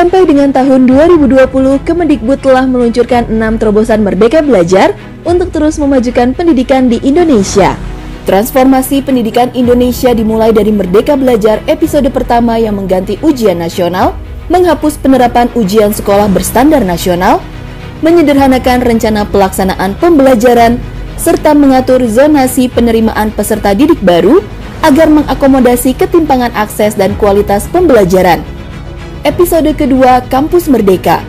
Sampai dengan tahun 2020, Kemendikbud telah meluncurkan 6 terobosan Merdeka Belajar untuk terus memajukan pendidikan di Indonesia. Transformasi pendidikan Indonesia dimulai dari Merdeka Belajar episode pertama yang mengganti ujian nasional, menghapus penerapan ujian sekolah berstandar nasional, menyederhanakan rencana pelaksanaan pembelajaran, serta mengatur zonasi penerimaan peserta didik baru agar mengakomodasi ketimpangan akses dan kualitas pembelajaran. Episode kedua, Kampus Merdeka.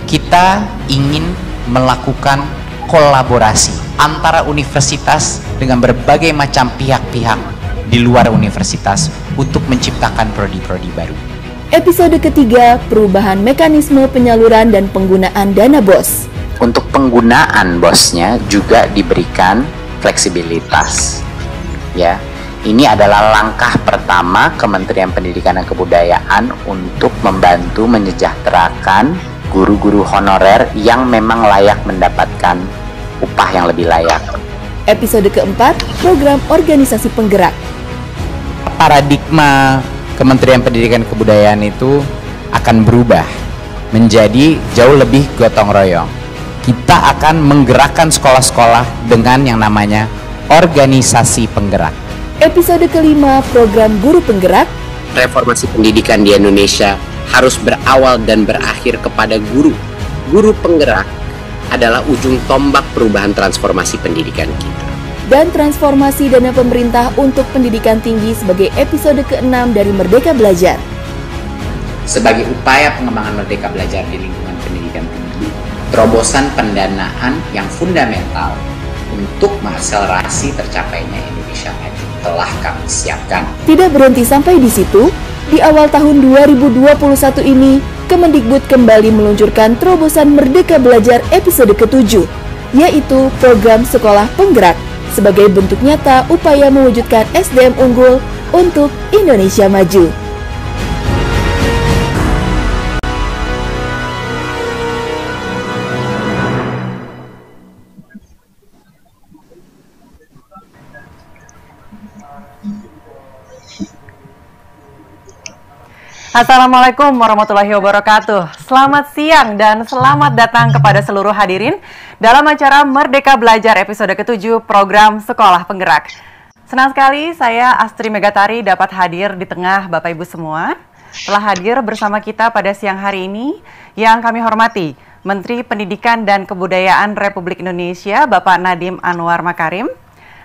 Kita ingin melakukan kolaborasi antara universitas dengan berbagai macam pihak-pihak di luar universitas untuk menciptakan prodi-prodi baru. Episode ketiga, perubahan mekanisme penyaluran dan penggunaan dana BOS. Untuk penggunaan BOS-nya juga diberikan fleksibilitas. Ya, ini adalah langkah pertama Kementerian Pendidikan dan Kebudayaan untuk membantu menyejahterakan guru-guru honorer yang memang layak mendapatkan upah yang lebih layak. Episode keempat, program organisasi penggerak. Paradigma Kementerian Pendidikan dan Kebudayaan itu akan berubah menjadi jauh lebih gotong royong. Kita akan menggerakkan sekolah-sekolah dengan yang namanya organisasi penggerak. Episode kelima, program guru penggerak. Reformasi pendidikan di Indonesia harus berawal dan berakhir kepada guru. Guru penggerak adalah ujung tombak perubahan transformasi pendidikan kita. Dan transformasi dana pemerintah untuk pendidikan tinggi sebagai episode ke-6 dari Merdeka Belajar. Sebagai upaya pengembangan Merdeka Belajar di lingkungan pendidikan tinggi, terobosan pendanaan yang fundamental untuk mengakselerasi tercapainya Indonesia Maju telah kami siapkan. Tidak berhenti sampai di situ, di awal tahun 2021 ini, Kemendikbud kembali meluncurkan terobosan Merdeka Belajar episode ke-7, yaitu program Sekolah Penggerak, sebagai bentuk nyata upaya mewujudkan SDM unggul untuk Indonesia Maju. Assalamualaikum warahmatullahi wabarakatuh. Selamat siang dan selamat datang kepada seluruh hadirin dalam acara Merdeka Belajar episode ke-7 program Sekolah Penggerak. Senang sekali saya Astri Megatari dapat hadir di tengah Bapak Ibu semua. Telah hadir bersama kita pada siang hari ini yang kami hormati Menteri Pendidikan dan Kebudayaan Republik Indonesia Bapak Nadiem Anwar Makarim,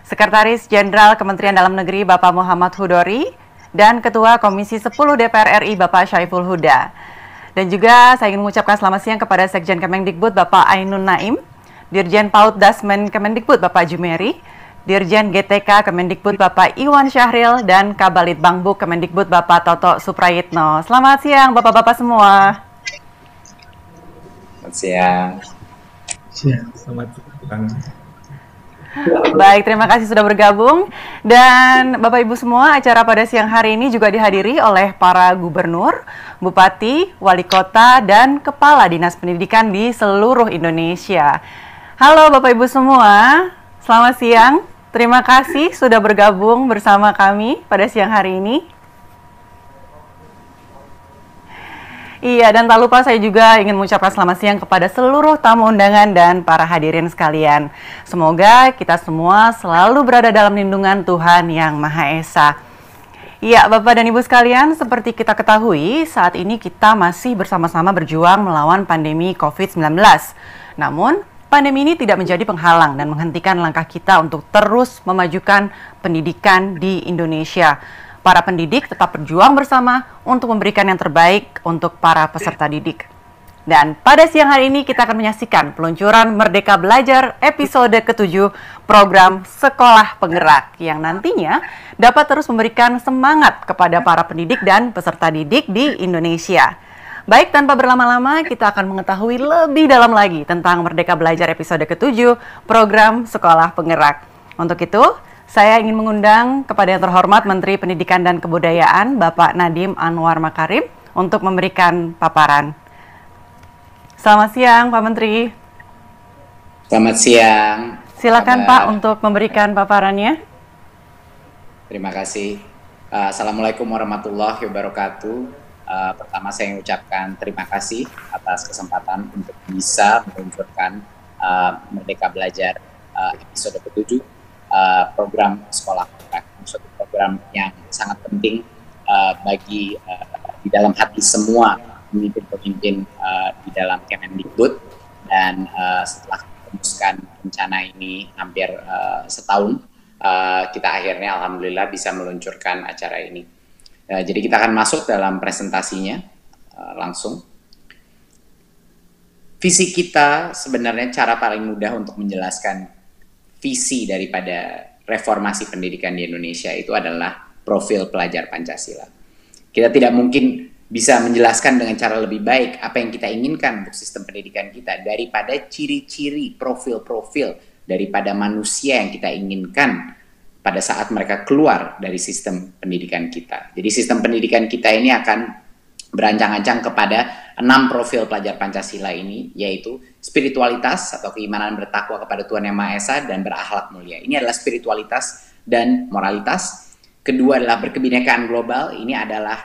Sekretaris Jenderal Kementerian Dalam Negeri Bapak Muhammad Hudori, dan Ketua Komisi 10 DPR RI Bapak Syaiful Huda. Dan juga saya ingin mengucapkan selamat siang kepada Sekjen Kemendikbud Bapak Ainun Naim, Dirjen PAUD Dasmen Kemendikbud Bapak Jumeri, Dirjen GTK Kemendikbud Bapak Iwan Syahril, dan Kabalit Bangbuk Kemendikbud Bapak Toto Suprayitno. Selamat siang Bapak-Bapak semua. Selamat siang. Selamat siang. Baik, terima kasih sudah bergabung. Dan Bapak Ibu semua, acara pada siang hari ini juga dihadiri oleh para gubernur, bupati, wali kota, dan kepala dinas pendidikan di seluruh Indonesia. Halo Bapak Ibu semua, selamat siang. Terima kasih sudah bergabung bersama kami pada siang hari ini. Iya, dan tak lupa saya juga ingin mengucapkan selamat siang kepada seluruh tamu undangan dan para hadirin sekalian. Semoga kita semua selalu berada dalam lindungan Tuhan Yang Maha Esa. Iya, Bapak dan Ibu sekalian, seperti kita ketahui, saat ini kita masih bersama-sama berjuang melawan pandemi COVID-19. Namun, pandemi ini tidak menjadi penghalang dan menghentikan langkah kita untuk terus memajukan pendidikan di Indonesia. Para pendidik tetap berjuang bersama untuk memberikan yang terbaik untuk para peserta didik. Dan pada siang hari ini kita akan menyaksikan peluncuran Merdeka Belajar episode ke-7 program Sekolah Penggerak yang nantinya dapat terus memberikan semangat kepada para pendidik dan peserta didik di Indonesia. Baik, tanpa berlama-lama kita akan mengetahui lebih dalam lagi tentang Merdeka Belajar episode ke-7 program Sekolah Penggerak. Untuk itu, saya ingin mengundang kepada yang terhormat Menteri Pendidikan dan Kebudayaan Bapak Nadiem Anwar Makarim untuk memberikan paparan. Selamat siang Pak Menteri. Selamat siang. Silakan Pak untuk memberikan paparannya. Terima kasih. Assalamualaikum warahmatullahi wabarakatuh. Pertama saya ucapkan terima kasih atas kesempatan untuk bisa meluncurkan Merdeka Belajar episode ke-7, program sekolah penggerak, suatu program yang sangat penting bagi di dalam hati semua pemimpin-pemimpin di dalam Kemendikbud. Dan setelah merumuskan rencana ini hampir setahun, kita akhirnya alhamdulillah bisa meluncurkan acara ini. Jadi kita akan masuk dalam presentasinya langsung. Visi kita sebenarnya cara paling mudah untuk menjelaskan visi daripada reformasi pendidikan di Indonesia itu adalah profil pelajar Pancasila. Kita tidak mungkin bisa menjelaskan dengan cara lebih baik apa yang kita inginkan untuk sistem pendidikan kita daripada ciri-ciri, profil-profil daripada manusia yang kita inginkan pada saat mereka keluar dari sistem pendidikan kita. Jadi sistem pendidikan kita ini akan berancang-ancang kepada 6 profil pelajar Pancasila ini, yaitu spiritualitas atau keimanan bertakwa kepada Tuhan Yang Maha Esa dan berakhlak mulia. Ini adalah spiritualitas dan moralitas. Kedua adalah berkebinekaan global. Ini adalah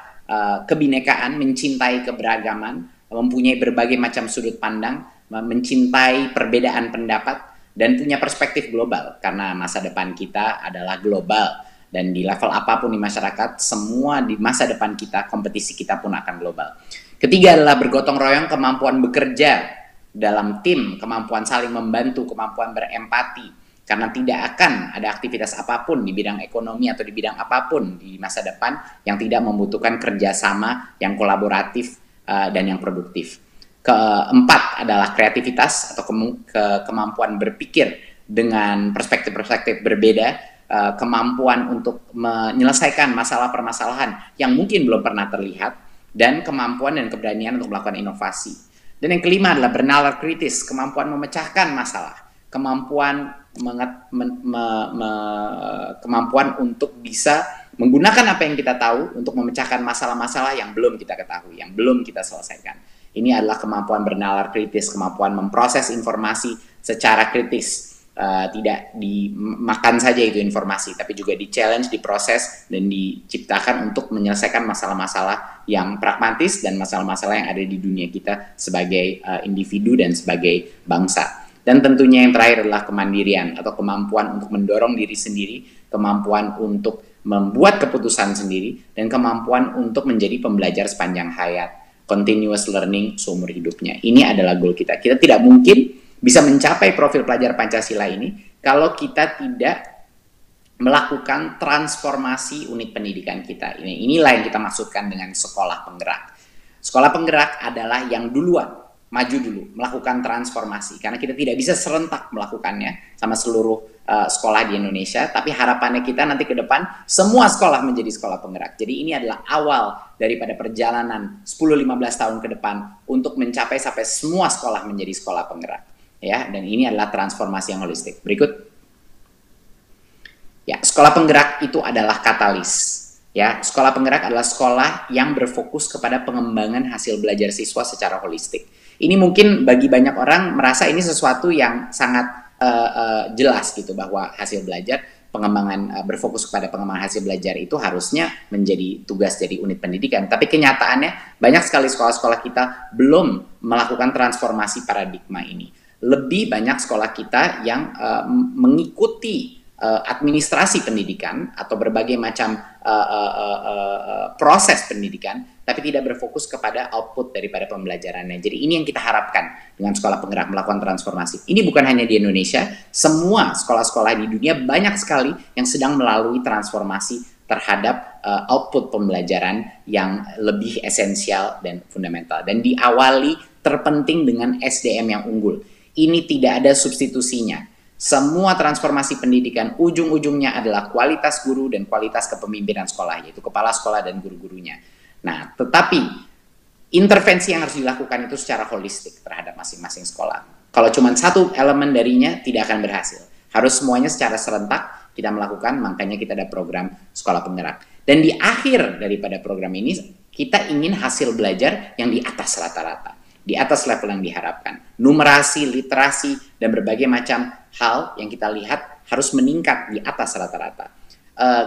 kebinekaan, mencintai keberagaman, mempunyai berbagai macam sudut pandang, mencintai perbedaan pendapat, dan punya perspektif global, karena masa depan kita adalah global, dan di level apapun di masyarakat, semua di masa depan kita, kompetisi kita pun akan global. Ketiga adalah bergotong royong, kemampuan bekerja dalam tim, kemampuan saling membantu, kemampuan berempati, karena tidak akan ada aktivitas apapun di bidang ekonomi atau di bidang apapun di masa depan yang tidak membutuhkan kerjasama yang kolaboratif dan yang produktif. Keempat adalah kreativitas atau kemampuan berpikir dengan perspektif-perspektif berbeda, kemampuan untuk menyelesaikan masalah-permasalahan yang mungkin belum pernah terlihat, dan kemampuan dan keberanian untuk melakukan inovasi. Dan yang kelima adalah bernalar kritis, kemampuan memecahkan masalah, kemampuan kemampuan untuk bisa menggunakan apa yang kita tahu untuk memecahkan masalah-masalah yang belum kita ketahui, yang belum kita selesaikan. Ini adalah kemampuan bernalar kritis, kemampuan memproses informasi secara kritis, tidak dimakan saja itu informasi, tapi juga di-challenge, diproses, dan diciptakan untuk menyelesaikan masalah-masalah yang pragmatis dan masalah-masalah yang ada di dunia kita sebagai individu dan sebagai bangsa. Dan tentunya yang terakhir adalah kemandirian atau kemampuan untuk mendorong diri sendiri, kemampuan untuk membuat keputusan sendiri, dan kemampuan untuk menjadi pembelajar sepanjang hayat, continuous learning seumur hidupnya. Ini adalah goal kita. Kita tidak mungkin bisa mencapai profil pelajar Pancasila ini kalau kita tidak melakukan transformasi unit pendidikan kita. Inilah yang kita maksudkan dengan sekolah penggerak. Sekolah penggerak adalah yang duluan maju dulu, melakukan transformasi. Karena kita tidak bisa serentak melakukannya sama seluruh sekolah di Indonesia, tapi harapannya kita nanti ke depan semua sekolah menjadi sekolah penggerak. Jadi ini adalah awal daripada perjalanan 10-15 tahun ke depan untuk mencapai sampai semua sekolah menjadi sekolah penggerak. Ya, dan ini adalah transformasi yang holistik. Berikut. Ya, sekolah penggerak itu adalah katalis. Ya, sekolah penggerak adalah sekolah yang berfokus kepada pengembangan hasil belajar siswa secara holistik. Ini mungkin bagi banyak orang merasa ini sesuatu yang sangat jelas gitu, bahwa hasil belajar, berfokus kepada pengembangan hasil belajar itu harusnya menjadi tugas dari unit pendidikan. Tapi kenyataannya banyak sekali sekolah-sekolah kita belum melakukan transformasi paradigma ini. Lebih banyak sekolah kita yang mengikuti administrasi pendidikan atau berbagai macam proses pendidikan, tapi tidak berfokus kepada output daripada pembelajarannya. Jadi ini yang kita harapkan dengan sekolah penggerak, melakukan transformasi. Ini bukan hanya di Indonesia, semua sekolah-sekolah di dunia banyak sekali yang sedang melalui transformasi terhadap output pembelajaran yang lebih esensial dan fundamental. Dan diawali terpenting dengan SDM yang unggul. Ini tidak ada substitusinya. Semua transformasi pendidikan ujung-ujungnya adalah kualitas guru dan kualitas kepemimpinan sekolah, yaitu kepala sekolah dan guru-gurunya. Nah, tetapi intervensi yang harus dilakukan itu secara holistik terhadap masing-masing sekolah. Kalau cuma satu elemen darinya tidak akan berhasil. Harus semuanya secara serentak kita melakukan, makanya kita ada program sekolah penggerak. Dan di akhir daripada program ini, kita ingin hasil belajar yang di atas rata-rata, di atas level yang diharapkan. Numerasi, literasi, dan berbagai macam hal yang kita lihat harus meningkat di atas rata-rata.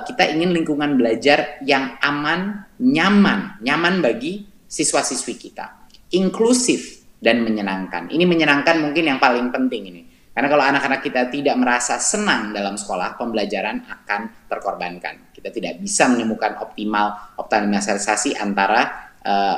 Kita ingin lingkungan belajar yang aman, nyaman bagi siswa-siswi kita, inklusif dan menyenangkan. Ini menyenangkan mungkin yang paling penting ini. Karena kalau anak-anak kita tidak merasa senang dalam sekolah, pembelajaran akan terkorbankan. Kita tidak bisa menemukan optimalisasi antara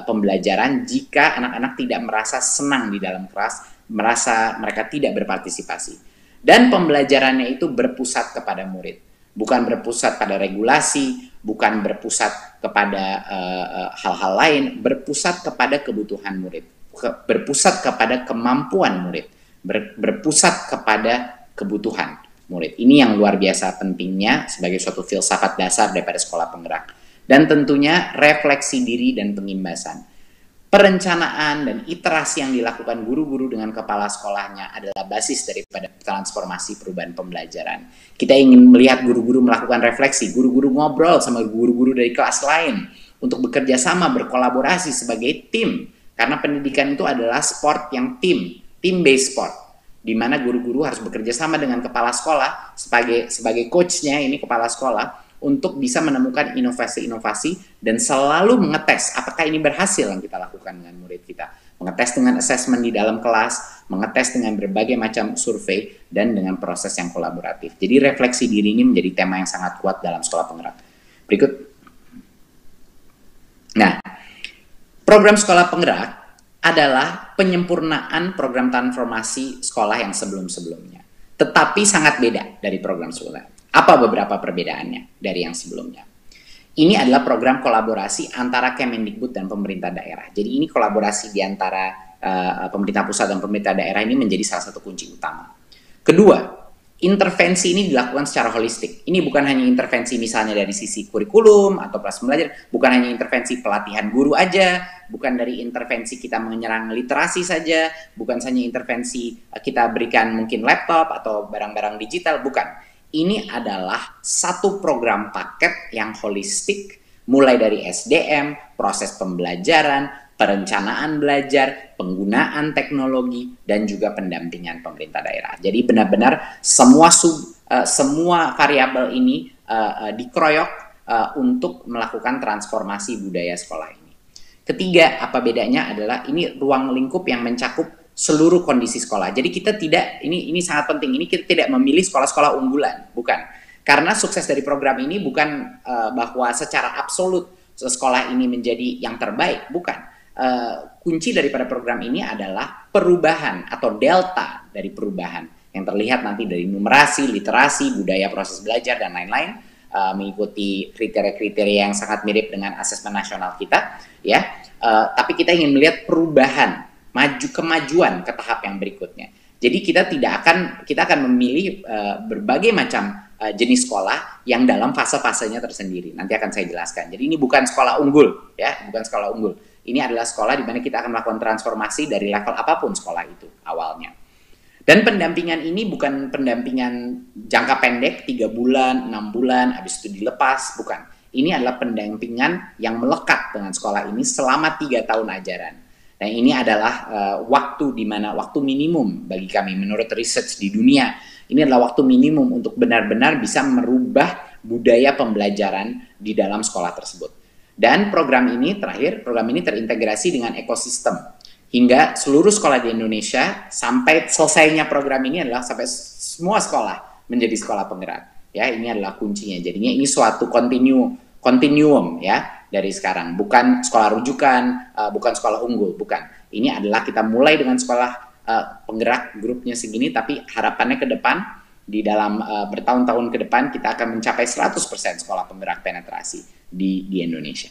pembelajaran jika anak-anak tidak merasa senang di dalam kelas, merasa mereka tidak berpartisipasi. Dan pembelajarannya itu berpusat kepada murid, bukan berpusat pada regulasi, bukan berpusat kepada hal-hal lain, berpusat kepada kebutuhan murid, berpusat kepada kemampuan murid, berpusat kepada kebutuhan murid. Ini yang luar biasa pentingnya sebagai suatu filsafat dasar daripada sekolah penggerak. Dan tentunya refleksi diri dan pengimbasan. Perencanaan dan iterasi yang dilakukan guru-guru dengan kepala sekolahnya adalah basis daripada transformasi perubahan pembelajaran. Kita ingin melihat guru-guru melakukan refleksi, guru-guru ngobrol sama guru-guru dari kelas lain untuk bekerja sama, berkolaborasi sebagai tim. Karena pendidikan itu adalah sport yang team-based sport, di mana guru-guru harus bekerja sama dengan kepala sekolah sebagai coachnya, ini kepala sekolah, untuk bisa menemukan inovasi-inovasi dan selalu mengetes apakah ini berhasil yang kita lakukan dengan murid kita. Mengetes dengan assessment di dalam kelas, mengetes dengan berbagai macam survei, dan dengan proses yang kolaboratif. Jadi refleksi diri ini menjadi tema yang sangat kuat dalam sekolah penggerak. Berikut. Nah, program sekolah penggerak adalah penyempurnaan program transformasi sekolah yang sebelum-sebelumnya. Tetapi sangat beda dari program sekolah. Apa beberapa perbedaannya dari yang sebelumnya? Ini adalah program kolaborasi antara Kemendikbud dan pemerintah daerah. Jadi ini kolaborasi di antara pemerintah pusat dan pemerintah daerah ini menjadi salah satu kunci utama. Kedua, intervensi ini dilakukan secara holistik. Ini bukan hanya intervensi misalnya dari sisi kurikulum atau proses belajar, bukan hanya intervensi pelatihan guru aja, bukan dari intervensi kita menyerang literasi saja, bukan hanya intervensi kita berikan mungkin laptop atau barang-barang digital, bukan. Ini adalah satu program paket yang holistik, mulai dari SDM, proses pembelajaran, perencanaan belajar, penggunaan teknologi, dan juga pendampingan pemerintah daerah. Jadi benar-benar semua variabel ini dikeroyok untuk melakukan transformasi budaya sekolah ini. Ketiga, apa bedanya adalah ini ruang lingkup yang mencakup seluruh kondisi sekolah. Jadi kita tidak, ini sangat penting, ini kita tidak memilih sekolah-sekolah unggulan, bukan. Karena sukses dari program ini bukan bahwa secara absolut sekolah ini menjadi yang terbaik, bukan. Kunci daripada program ini adalah perubahan atau delta dari perubahan yang terlihat nanti dari numerasi, literasi, budaya proses belajar, dan lain-lain, mengikuti kriteria-kriteria yang sangat mirip dengan asesmen nasional kita, ya. Tapi kita ingin melihat perubahan, kemajuan ke tahap yang berikutnya. Jadi kita akan memilih berbagai macam jenis sekolah yang dalam fase-fasenya tersendiri. Nanti akan saya jelaskan. Jadi ini bukan sekolah unggul, ya, bukan sekolah unggul. Ini adalah sekolah di mana kita akan melakukan transformasi dari level apapun sekolah itu awalnya. Dan pendampingan ini bukan pendampingan jangka pendek, 3 bulan, 6 bulan, habis itu dilepas, bukan. Ini adalah pendampingan yang melekat dengan sekolah ini selama 3 tahun ajaran. Nah, ini adalah waktu minimum bagi kami menurut research di dunia. Ini adalah waktu minimum untuk benar-benar bisa merubah budaya pembelajaran di dalam sekolah tersebut. Dan program ini terintegrasi dengan ekosistem. Hingga seluruh sekolah di Indonesia, sampai selesainya program ini adalah sampai semua sekolah menjadi sekolah penggerak. Ya, ini adalah kuncinya. Jadinya ini suatu continuum, ya. Dari sekarang, bukan sekolah rujukan, bukan sekolah unggul, bukan. Ini adalah kita mulai dengan sekolah penggerak grupnya segini, tapi harapannya ke depan, di dalam bertahun-tahun ke depan, kita akan mencapai 100% sekolah penggerak penetrasi di Indonesia.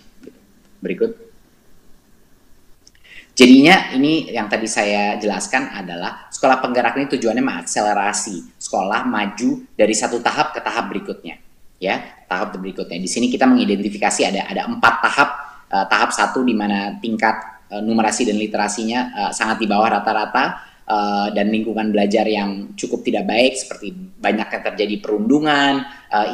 Berikut. Jadinya ini yang tadi saya jelaskan adalah sekolah penggerak ini tujuannya mengakselerasi sekolah maju dari satu tahap ke tahap berikutnya. Ya, tahap berikutnya. Di sini kita mengidentifikasi ada 4 tahap. Tahap 1 di mana tingkat numerasi dan literasinya sangat di bawah rata-rata, dan lingkungan belajar yang cukup tidak baik, seperti banyaknya terjadi perundungan,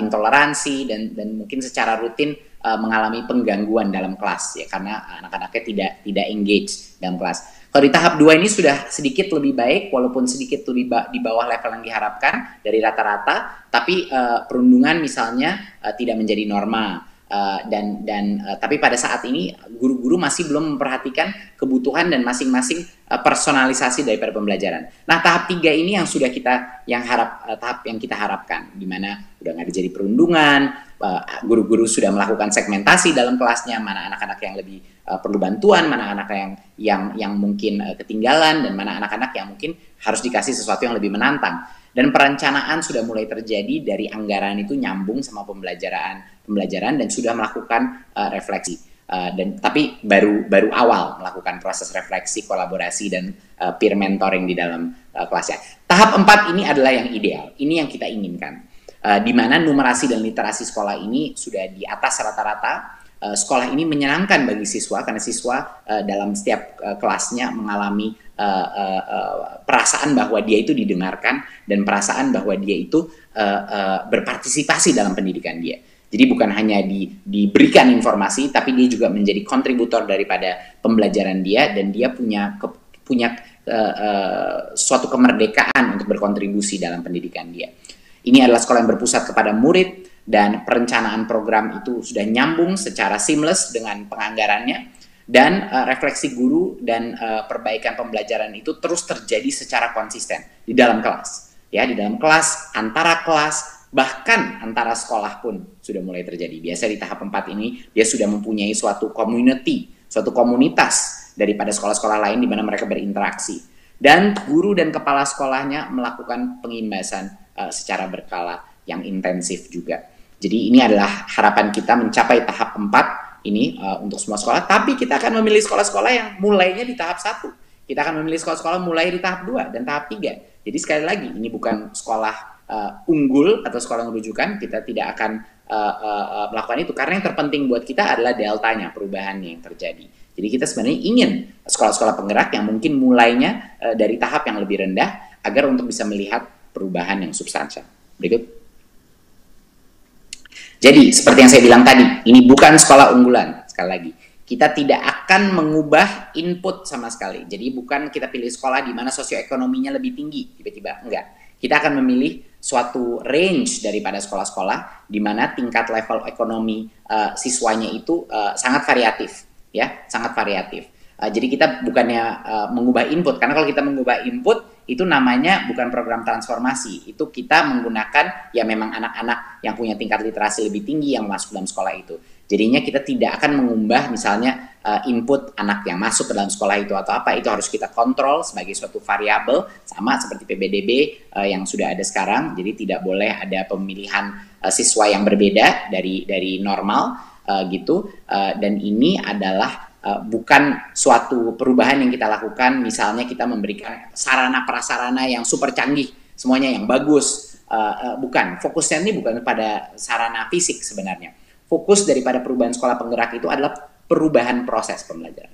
intoleransi, dan mungkin secara rutin mengalami penggangguan dalam kelas, ya, karena anak-anaknya tidak engage dalam kelas. Kalau di tahap 2 ini sudah sedikit lebih baik, walaupun sedikit di bawah level yang diharapkan dari rata-rata, tapi perundungan misalnya tidak menjadi norma, Tapi pada saat ini guru-guru masih belum memperhatikan kebutuhan dan masing-masing personalisasi daripada pembelajaran. Nah, tahap 3 ini yang sudah tahap yang kita harapkan, di mana udah nggak terjadi perundungan, guru-guru sudah melakukan segmentasi dalam kelasnya, mana anak-anak yang lebih perlu bantuan, mana anak-anak yang mungkin ketinggalan, dan mana anak-anak yang mungkin harus dikasih sesuatu yang lebih menantang. Dan perencanaan sudah mulai terjadi dari anggaran itu nyambung sama pembelajaran dan sudah melakukan refleksi. Tapi baru awal melakukan proses refleksi, kolaborasi, dan peer mentoring di dalam kelasnya. Tahap 4 ini adalah yang ideal, ini yang kita inginkan. Di mana numerasi dan literasi sekolah ini sudah di atas rata-rata. Sekolah ini menyenangkan bagi siswa karena siswa dalam setiap kelasnya mengalami perasaan bahwa dia itu didengarkan dan perasaan bahwa dia itu berpartisipasi dalam pendidikan dia. Jadi bukan hanya diberikan informasi, tapi dia juga menjadi kontributor daripada pembelajaran dia, dan dia punya suatu kemerdekaan untuk berkontribusi dalam pendidikan dia. Ini adalah sekolah yang berpusat kepada murid, dan perencanaan program itu sudah nyambung secara seamless dengan penganggarannya, dan refleksi guru dan perbaikan pembelajaran itu terus terjadi secara konsisten di dalam kelas. Ya, di dalam kelas, antara kelas, bahkan antara sekolah pun sudah mulai terjadi. Biasa di tahap 4 ini dia sudah mempunyai suatu community, suatu komunitas daripada sekolah-sekolah lain di mana mereka berinteraksi. Dan guru dan kepala sekolahnya melakukan pengimbasan secara berkala yang intensif juga. Jadi ini adalah harapan kita mencapai tahap 4 ini untuk semua sekolah, tapi kita akan memilih sekolah-sekolah yang mulainya di tahap 1. Kita akan memilih sekolah-sekolah mulai di tahap 2 dan tahap 3. Jadi sekali lagi, ini bukan sekolah unggul atau sekolah rujukan, kita tidak akan melakukan itu, karena yang terpenting buat kita adalah deltanya, perubahannya yang terjadi. Jadi kita sebenarnya ingin sekolah-sekolah penggerak yang mungkin mulainya dari tahap yang lebih rendah, agar untuk bisa melihat perubahan yang substansial. Berikut. Jadi, seperti yang saya bilang tadi, ini bukan sekolah unggulan. Sekali lagi, kita tidak akan mengubah input sama sekali. Jadi, bukan kita pilih sekolah di mana sosioekonominya lebih tinggi, tiba-tiba. Enggak. Kita akan memilih suatu range daripada sekolah-sekolah di mana tingkat level ekonomi siswanya itu sangat variatif. Ya, sangat variatif. Jadi, kita bukannya mengubah input. Karena kalau kita mengubah input, itu namanya bukan program transformasi. Itu kita menggunakan ya memang anak-anak yang punya tingkat literasi lebih tinggi yang masuk dalam sekolah itu. Jadinya kita tidak akan mengubah misalnya input anak yang masuk ke dalam sekolah itu atau apa, itu harus kita kontrol sebagai suatu variabel, sama seperti PBDB yang sudah ada sekarang. Jadi tidak boleh ada pemilihan siswa yang berbeda dari normal gitu. Dan ini adalah bukan suatu perubahan yang kita lakukan, misalnya kita memberikan sarana prasarana yang super canggih, semuanya yang bagus, bukan. Fokusnya ini bukan pada sarana fisik sebenarnya. Fokus daripada perubahan sekolah penggerak itu adalah perubahan proses pembelajaran.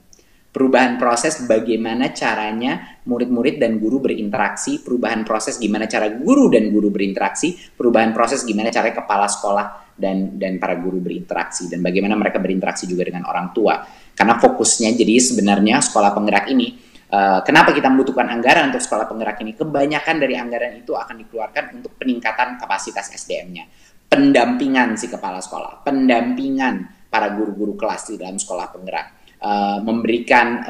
Perubahan proses bagaimana caranya murid-murid dan guru berinteraksi, perubahan proses gimana cara guru dan guru berinteraksi, perubahan proses gimana cara kepala sekolah dan para guru berinteraksi, dan bagaimana mereka berinteraksi juga dengan orang tua. Karena fokusnya jadi sebenarnya sekolah penggerak ini, kenapa kita membutuhkan anggaran untuk sekolah penggerak ini? Kebanyakan dari anggaran itu akan dikeluarkan untuk peningkatan kapasitas SDM-nya, pendampingan si kepala sekolah, pendampingan para guru-guru kelas di dalam sekolah penggerak, memberikan,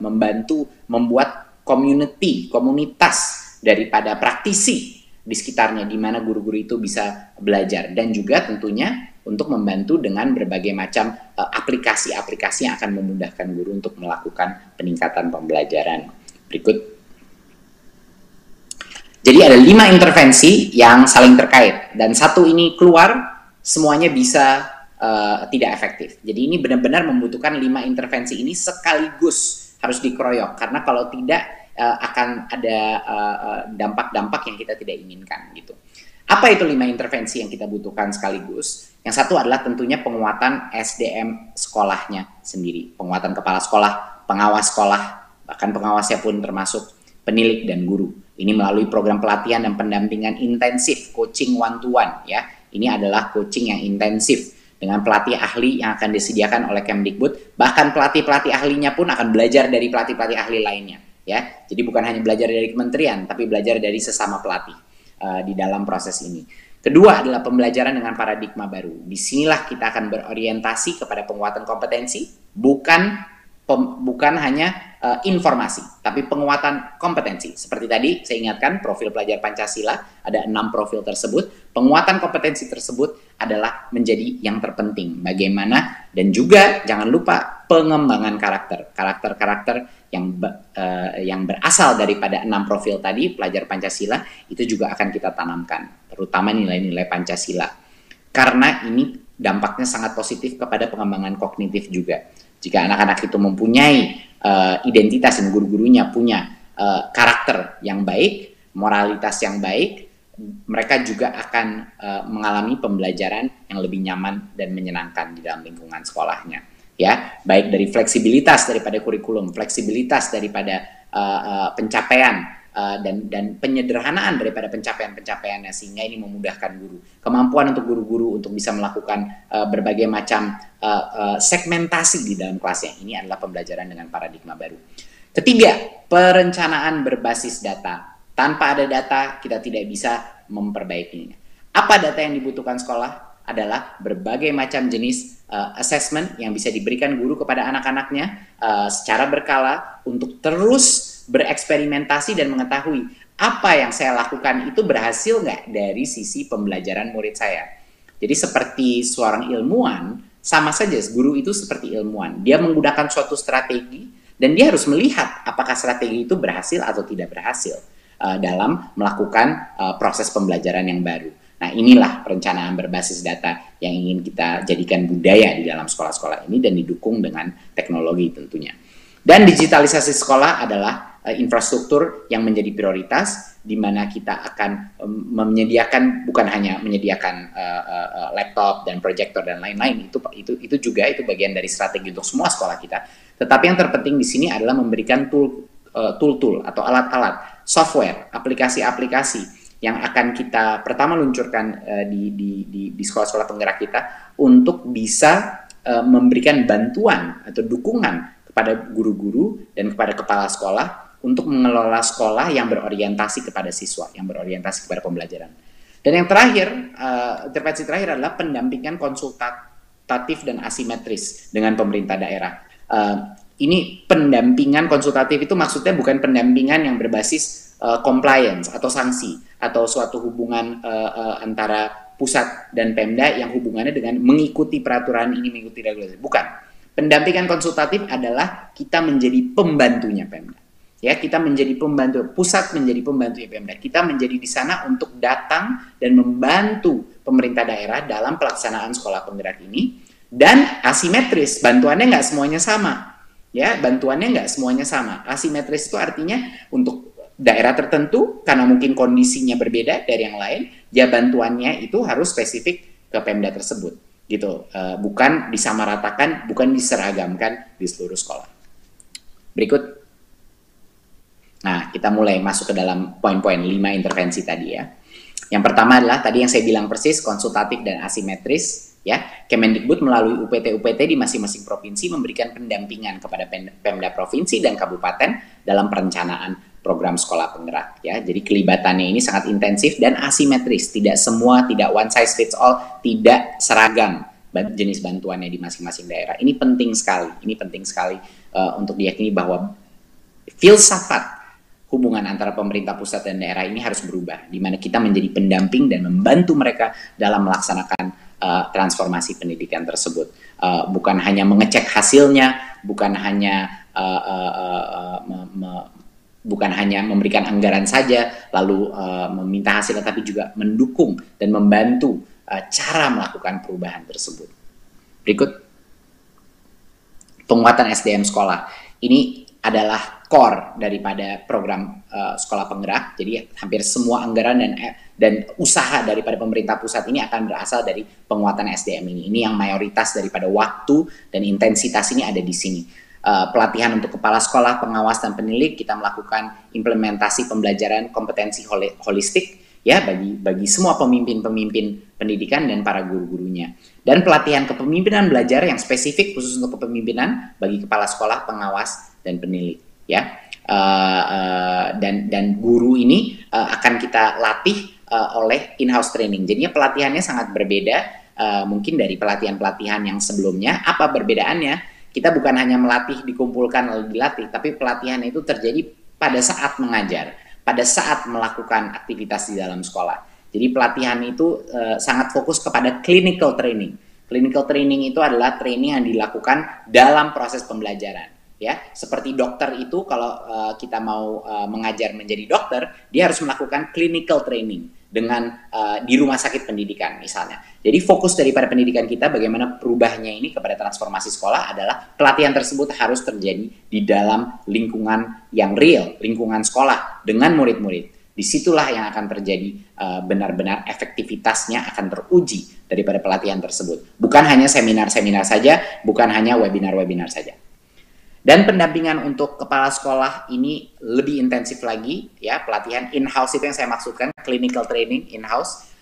membantu membuat komunitas daripada praktisi di sekitarnya, di mana guru-guru itu bisa belajar, dan juga tentunya untuk membantu dengan berbagai macam aplikasi-aplikasi yang akan memudahkan guru untuk melakukan peningkatan pembelajaran. Berikut. Jadi ada 5 intervensi yang saling terkait, dan satu ini keluar, semuanya bisa tidak efektif. Jadi ini benar-benar membutuhkan 5 intervensi ini sekaligus harus dikeroyok, karena kalau tidak akan ada dampak-dampak yang kita tidak inginkan gitu. Apa itu 5 intervensi yang kita butuhkan sekaligus? Yang satu adalah tentunya penguatan SDM sekolahnya sendiri. Penguatan kepala sekolah, pengawas sekolah, bahkan pengawasnya pun termasuk penilik dan guru. Ini melalui program pelatihan dan pendampingan intensif, coaching one-to-one ya. Ini adalah coaching yang intensif dengan pelatih ahli yang akan disediakan oleh Kemdikbud. Bahkan pelatih-pelatih ahlinya pun akan belajar dari pelatih-pelatih ahli lainnya ya. Jadi bukan hanya belajar dari kementerian, tapi belajar dari sesama pelatih di dalam proses ini. Kedua adalah pembelajaran dengan paradigma baru. Disinilah kita akan berorientasi kepada penguatan kompetensi, bukan hanya informasi, tapi penguatan kompetensi. Seperti tadi saya ingatkan profil pelajar Pancasila, ada 6 profil tersebut. Penguatan kompetensi tersebut adalah menjadi yang terpenting. Bagaimana, dan juga jangan lupa pengembangan karakter yang berasal daripada 6 profil tadi pelajar Pancasila, itu juga akan kita tanamkan, terutama nilai-nilai Pancasila. Karena ini dampaknya sangat positif kepada pengembangan kognitif juga. Jika anak-anak itu mempunyai identitas dan guru-gurunya punya karakter yang baik, moralitas yang baik, mereka juga akan mengalami pembelajaran yang lebih nyaman dan menyenangkan di dalam lingkungan sekolahnya. Ya, baik dari fleksibilitas daripada kurikulum, fleksibilitas daripada pencapaian, dan penyederhanaan daripada pencapaian-pencapaiannya, sehingga ini memudahkan guru. Kemampuan untuk guru-guru untuk bisa melakukan berbagai macam segmentasi di dalam kelasnya. Ini adalah pembelajaran dengan paradigma baru. Ketiga, perencanaan berbasis data. Tanpa ada data, kita tidak bisa memperbaikinya. Apa data yang dibutuhkan sekolah? Adalah berbagai macam jenis assessment yang bisa diberikan guru kepada anak-anaknya secara berkala untuk terus bereksperimentasi dan mengetahui apa yang saya lakukan itu berhasil nggak dari sisi pembelajaran murid saya. Jadi seperti seorang ilmuwan, sama saja guru itu seperti ilmuwan. Dia menggunakan suatu strategi dan dia harus melihat apakah strategi itu berhasil atau tidak berhasil dalam melakukan proses pembelajaran yang baru. Nah, inilah perencanaan berbasis data yang ingin kita jadikan budaya di dalam sekolah-sekolah ini dan didukung dengan teknologi tentunya. Dan digitalisasi sekolah adalah infrastruktur yang menjadi prioritas, di mana kita akan menyediakan, bukan hanya menyediakan laptop dan proyektor dan lain-lain, itu juga itu bagian dari strategi untuk semua sekolah kita. Tetapi yang terpenting di sini adalah memberikan tool atau alat-alat, software, aplikasi-aplikasi yang akan kita pertama luncurkan di sekolah-sekolah penggerak kita untuk bisa memberikan bantuan atau dukungan kepada guru-guru dan kepada kepala sekolah untuk mengelola sekolah yang berorientasi kepada siswa, yang berorientasi kepada pembelajaran. Dan yang terakhir, intervensi terakhir adalah pendampingan konsultatif dan asimetris dengan pemerintah daerah. Ini pendampingan konsultatif itu maksudnya bukan pendampingan yang berbasis compliance atau sanksi atau suatu hubungan antara pusat dan Pemda yang hubungannya dengan mengikuti peraturan ini, mengikuti regulasi. Bukan. Pendampingan konsultatif adalah kita menjadi pembantunya Pemda. Ya, kita menjadi pembantu, pusat menjadi pembantu Pemda. Kita menjadi di sana untuk datang dan membantu pemerintah daerah dalam pelaksanaan sekolah penggerak ini. Dan asimetris, bantuannya nggak semuanya sama. Ya, bantuannya nggak semuanya sama. Asimetris itu artinya untuk daerah tertentu, karena mungkin kondisinya berbeda dari yang lain, ya bantuannya itu harus spesifik ke Pemda tersebut. Gitu, bukan disamaratakan, bukan diseragamkan di seluruh sekolah. Berikut. Nah, kita mulai masuk ke dalam poin-poin 5 intervensi tadi ya. Yang pertama adalah tadi yang saya bilang persis, konsultatif dan asimetris. Ya, Kemendikbud melalui UPT-UPT di masing-masing provinsi memberikan pendampingan kepada Pemda provinsi dan kabupaten dalam perencanaan program sekolah penggerak. Ya, jadi kelibatannya ini sangat intensif dan asimetris. Tidak semua, tidak one size fits all, tidak seragam jenis bantuannya di masing-masing daerah. Ini penting sekali. Ini penting sekali untuk diyakini bahwa filsafat hubungan antara pemerintah pusat dan daerah ini harus berubah, di mana kita menjadi pendamping dan membantu mereka dalam melaksanakan transformasi pendidikan tersebut. Bukan hanya mengecek hasilnya, bukan hanya memberikan anggaran saja, lalu meminta hasilnya, tapi juga mendukung dan membantu cara melakukan perubahan tersebut. Berikut, penguatan SDM sekolah. Ini adalah core daripada program sekolah penggerak. Jadi hampir semua anggaran dan usaha daripada pemerintah pusat ini akan berasal dari penguatan SDM ini. Ini yang mayoritas daripada waktu dan intensitas ini ada di sini. Pelatihan untuk kepala sekolah, pengawas dan penilik, kita melakukan implementasi pembelajaran kompetensi holistik ya bagi semua pemimpin-pemimpin pendidikan dan para guru-gurunya. Dan pelatihan kepemimpinan belajar yang spesifik khusus untuk kepemimpinan bagi kepala sekolah, pengawas dan penilik ya. Dan guru ini akan kita latih oleh in-house training. Jadinya pelatihannya sangat berbeda mungkin dari pelatihan-pelatihan yang sebelumnya. Apa perbedaannya? Kita bukan hanya melatih, dikumpulkan lalu dilatih, tapi pelatihan itu terjadi pada saat mengajar, pada saat melakukan aktivitas di dalam sekolah. Jadi pelatihan itu sangat fokus kepada clinical training. Clinical training itu adalah training yang dilakukan dalam proses pembelajaran. Ya, seperti dokter itu kalau kita mau mengajar menjadi dokter, dia harus melakukan clinical training dengan di rumah sakit pendidikan misalnya. Jadi fokus daripada pendidikan kita bagaimana perubahnya ini kepada transformasi sekolah adalah pelatihan tersebut harus terjadi di dalam lingkungan yang real, lingkungan sekolah dengan murid-murid. Disitulah yang akan terjadi benar-benar efektivitasnya akan teruji daripada pelatihan tersebut. Bukan hanya seminar-seminar saja, bukan hanya webinar-webinar saja. Dan pendampingan untuk kepala sekolah ini lebih intensif lagi, ya, pelatihan in-house itu yang saya maksudkan, clinical training in-house,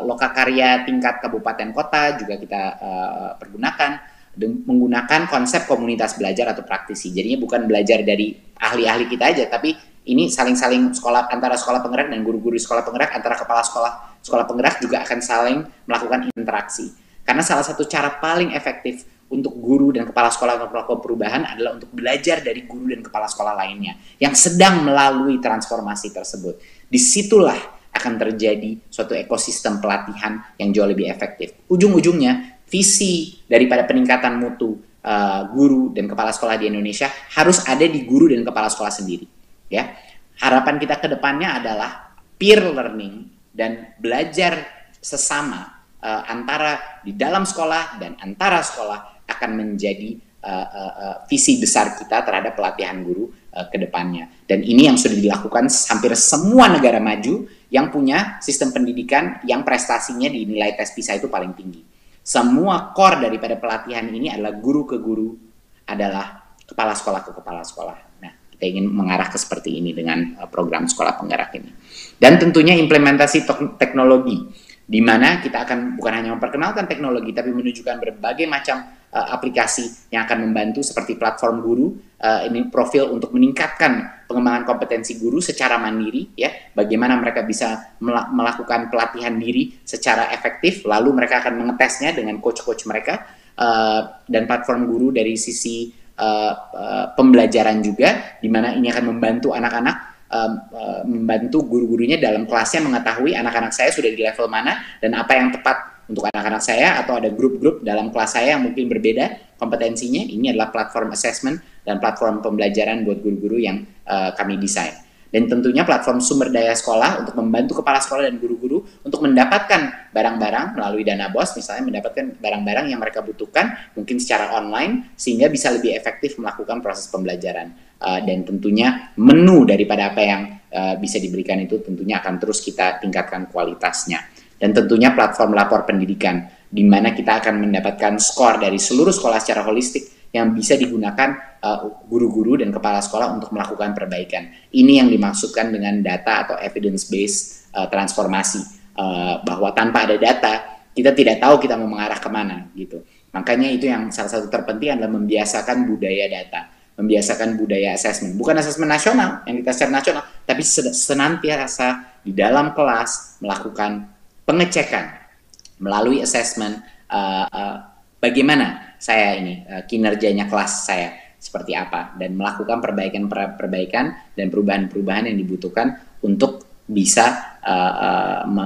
lokakarya tingkat kabupaten kota juga kita pergunakan, menggunakan konsep komunitas belajar atau praktisi. Jadinya bukan belajar dari ahli-ahli kita aja, tapi ini saling-saling sekolah antara sekolah penggerak dan guru-guru sekolah penggerak, antara kepala sekolah penggerak juga akan saling melakukan interaksi. Karena salah satu cara paling efektif untuk guru dan kepala sekolah untuk melakukan perubahan adalah untuk belajar dari guru dan kepala sekolah lainnya yang sedang melalui transformasi tersebut. Disitulah akan terjadi suatu ekosistem pelatihan yang jauh lebih efektif. Ujung-ujungnya, visi daripada peningkatan mutu guru dan kepala sekolah di Indonesia harus ada di guru dan kepala sekolah sendiri. Ya, harapan kita ke depannya adalah peer learning dan belajar sesama antara di dalam sekolah dan antara sekolah akan menjadi visi besar kita terhadap pelatihan guru ke depannya. Dan ini yang sudah dilakukan hampir semua negara maju yang punya sistem pendidikan yang prestasinya di nilai tes PISA itu paling tinggi. Semua core daripada pelatihan ini adalah guru ke guru, adalah kepala sekolah ke kepala sekolah. Nah, kita ingin mengarah ke seperti ini dengan program sekolah penggerak ini. Dan tentunya implementasi teknologi, di mana kita akan bukan hanya memperkenalkan teknologi, tapi menunjukkan berbagai macam aplikasi yang akan membantu seperti platform guru, ini profil untuk meningkatkan pengembangan kompetensi guru secara mandiri, ya, bagaimana mereka bisa melakukan pelatihan diri secara efektif, lalu mereka akan mengetesnya dengan coach-coach mereka, dan platform guru dari sisi pembelajaran juga, di mana ini akan membantu anak-anak, membantu guru-gurunya dalam kelasnya mengetahui anak-anak saya sudah di level mana dan apa yang tepat untuk anak-anak saya, atau ada grup-grup dalam kelas saya yang mungkin berbeda kompetensinya. Ini adalah platform assessment dan platform pembelajaran buat guru-guru yang kami desain. Dan tentunya platform sumber daya sekolah untuk membantu kepala sekolah dan guru-guru untuk mendapatkan barang-barang melalui dana BOS, misalnya mendapatkan barang-barang yang mereka butuhkan mungkin secara online sehingga bisa lebih efektif melakukan proses pembelajaran. Dan tentunya menu daripada apa yang bisa diberikan itu tentunya akan terus kita tingkatkan kualitasnya. Dan tentunya platform lapor pendidikan, di mana kita akan mendapatkan skor dari seluruh sekolah secara holistik yang bisa digunakan guru-guru dan kepala sekolah untuk melakukan perbaikan. Ini yang dimaksudkan dengan data atau evidence-based transformasi, bahwa tanpa ada data, kita tidak tahu kita mau mengarah kemana, gitu. Makanya itu yang salah satu terpenting adalah membiasakan budaya data, membiasakan budaya assessment. Bukan assessment nasional, yang kita secara nasional, tapi senantiasa di dalam kelas melakukan pengecekan melalui assessment, bagaimana saya ini kinerjanya kelas saya seperti apa, dan melakukan perbaikan dan perubahan-perubahan yang dibutuhkan untuk bisa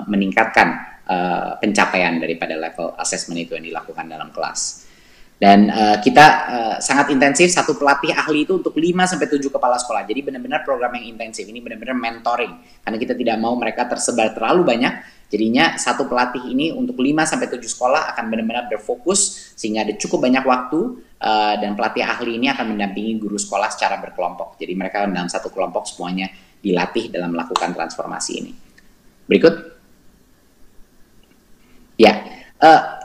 meningkatkan pencapaian daripada level assessment itu yang dilakukan dalam kelas. Dan kita sangat intensif satu pelatih ahli itu untuk 5-7 kepala sekolah. Jadi benar-benar program yang intensif. Ini benar-benar mentoring. Karena kita tidak mau mereka tersebar terlalu banyak. Jadinya satu pelatih ini untuk 5-7 sekolah akan benar-benar berfokus sehingga ada cukup banyak waktu, dan pelatih ahli ini akan mendampingi guru sekolah secara berkelompok. Jadi mereka dalam satu kelompok semuanya dilatih dalam melakukan transformasi ini. Berikut. Ya,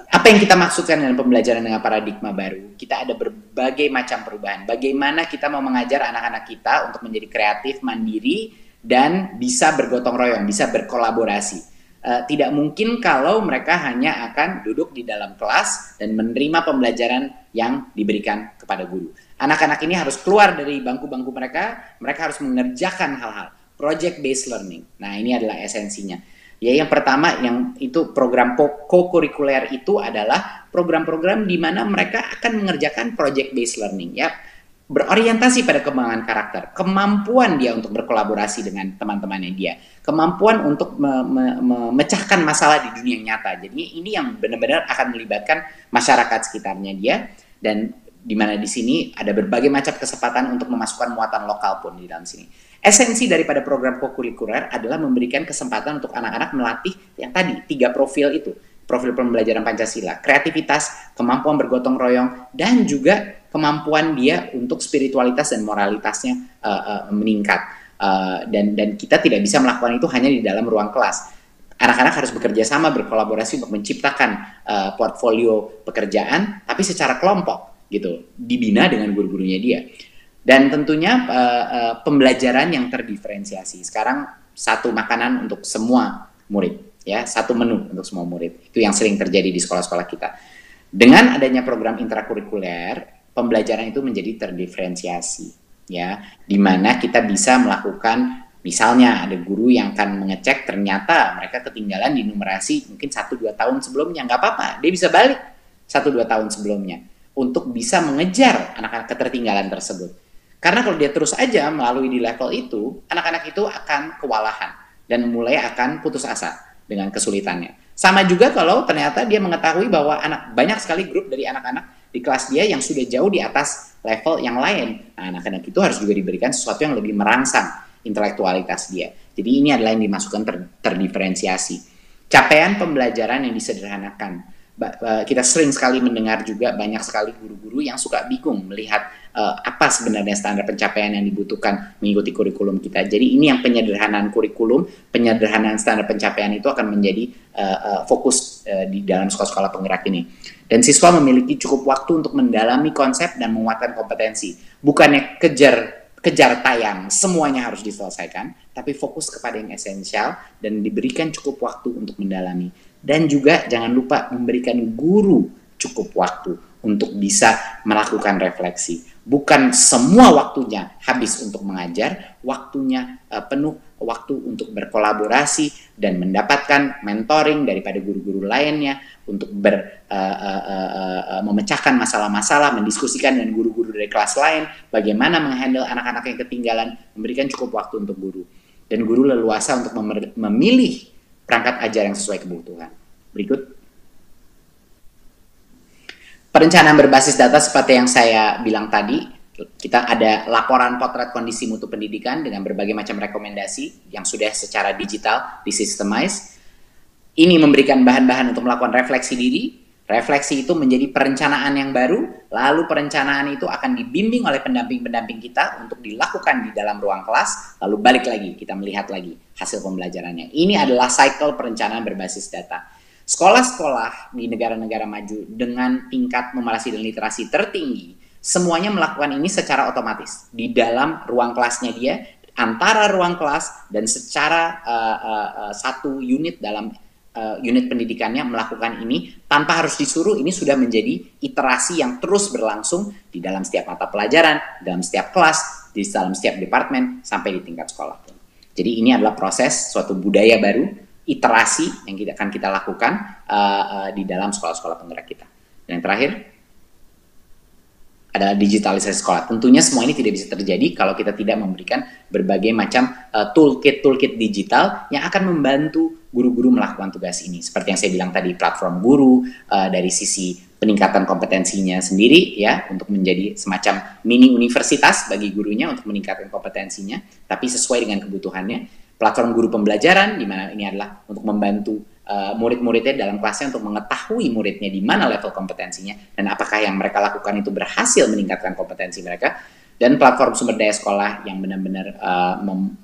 apa yang kita maksudkan dengan pembelajaran dengan paradigma baru? Kita ada berbagai macam perubahan. Bagaimana kita mau mengajar anak-anak kita untuk menjadi kreatif, mandiri, dan bisa bergotong royong, bisa berkolaborasi. Tidak mungkin kalau mereka hanya akan duduk di dalam kelas dan menerima pembelajaran yang diberikan kepada guru. Anak-anak ini harus keluar dari bangku-bangku mereka harus mengerjakan hal-hal. Project based learning. Nah, ini adalah esensinya. Ya, yang pertama yang itu program co-curricular itu adalah program-program di mana mereka akan mengerjakan project based learning ya. Berorientasi pada kembangan karakter, kemampuan dia untuk berkolaborasi dengan teman-temannya dia, kemampuan untuk memecahkan masalah di dunia nyata. Jadi ini yang benar-benar akan melibatkan masyarakat sekitarnya dia, dan di mana di sini ada berbagai macam kesempatan untuk memasukkan muatan lokal pun di dalam sini. Esensi daripada program co-curricular adalah memberikan kesempatan untuk anak-anak melatih yang tadi 3 profil itu. Profil pembelajaran Pancasila, kreativitas, kemampuan bergotong royong, dan juga kemampuan dia untuk spiritualitas dan moralitasnya meningkat. Dan kita tidak bisa melakukan itu hanya di dalam ruang kelas. Anak-anak harus bekerja sama, berkolaborasi untuk menciptakan portfolio pekerjaan, tapi secara kelompok gitu, dibina dengan guru-gurunya dia. Dan tentunya pembelajaran yang terdiferensiasi. Sekarang satu makanan untuk semua murid. Ya, satu menu untuk semua murid. Itu yang sering terjadi di sekolah-sekolah kita. Dengan adanya program intrakurikuler, pembelajaran itu menjadi terdiferensiasi, ya, di mana kita bisa melakukan, misalnya ada guru yang akan mengecek ternyata mereka ketinggalan di numerasi mungkin 1-2 tahun sebelumnya, nggak apa-apa, dia bisa balik 1-2 tahun sebelumnya untuk bisa mengejar anak-anak ketertinggalan tersebut. Karena kalau dia terus aja melalui di level itu, anak-anak itu akan kewalahan dan mulai akan putus asa dengan kesulitannya. Sama juga kalau ternyata dia mengetahui bahwa banyak sekali grup dari anak-anak di kelas dia yang sudah jauh di atas level yang lain. Nah, anak-anak itu harus juga diberikan sesuatu yang lebih merangsang intelektualitas dia. Jadi ini adalah yang dimasukkan terdiferensiasi. Capaian pembelajaran yang disederhanakan. Kita sering sekali mendengar juga banyak sekali guru-guru yang suka bingung melihat apa sebenarnya standar pencapaian yang dibutuhkan mengikuti kurikulum kita. Jadi ini yang penyederhanaan kurikulum, penyederhanaan standar pencapaian itu akan menjadi fokus di dalam sekolah-sekolah penggerak ini. Dan siswa memiliki cukup waktu untuk mendalami konsep dan menguatkan kompetensi. Bukannya kejar tayang, semuanya harus diselesaikan, tapi fokus kepada yang esensial dan diberikan cukup waktu untuk mendalami. Dan juga jangan lupa memberikan guru cukup waktu untuk bisa melakukan refleksi. Bukan semua waktunya habis untuk mengajar, waktunya penuh waktu untuk berkolaborasi dan mendapatkan mentoring daripada guru-guru lainnya untuk memecahkan masalah-masalah, mendiskusikan dengan guru-guru dari kelas lain, bagaimana menghandle anak-anak yang ketinggalan, memberikan cukup waktu untuk guru. Dan guru leluasa untuk memilih perangkat ajar yang sesuai kebutuhan. Berikut. Perencanaan berbasis data seperti yang saya bilang tadi, kita ada laporan potret kondisi mutu pendidikan dengan berbagai macam rekomendasi yang sudah secara digital disistemize. Ini memberikan bahan-bahan untuk melakukan refleksi diri. Refleksi itu menjadi perencanaan yang baru, lalu perencanaan itu akan dibimbing oleh pendamping-pendamping kita untuk dilakukan di dalam ruang kelas, lalu balik lagi, kita melihat lagi hasil pembelajarannya. Ini adalah cycle perencanaan berbasis data. Sekolah-sekolah di negara-negara maju dengan tingkat numerasi dan literasi tertinggi, semuanya melakukan ini secara otomatis. Di dalam ruang kelasnya dia, antara ruang kelas dan secara satu unit dalam unit pendidikannya melakukan ini tanpa harus disuruh. Ini sudah menjadi iterasi yang terus berlangsung di dalam setiap mata pelajaran, dalam setiap kelas, di dalam setiap departemen sampai di tingkat sekolah. Jadi ini adalah proses suatu budaya baru, iterasi yang akan kita lakukan di dalam sekolah-sekolah penggerak kita. Dan yang terakhir adalah digitalisasi sekolah. Tentunya semua ini tidak bisa terjadi kalau kita tidak memberikan berbagai macam toolkit digital yang akan membantu guru-guru melakukan tugas ini. Seperti yang saya bilang tadi, platform guru dari sisi peningkatan kompetensinya sendiri ya, untuk menjadi semacam mini universitas bagi gurunya untuk meningkatkan kompetensinya, tapi sesuai dengan kebutuhannya. Platform guru pembelajaran, di mana ini adalah untuk membantu murid-muridnya dalam kelasnya untuk mengetahui muridnya di mana level kompetensinya dan apakah yang mereka lakukan itu berhasil meningkatkan kompetensi mereka. Dan platform sumber daya sekolah yang benar-benar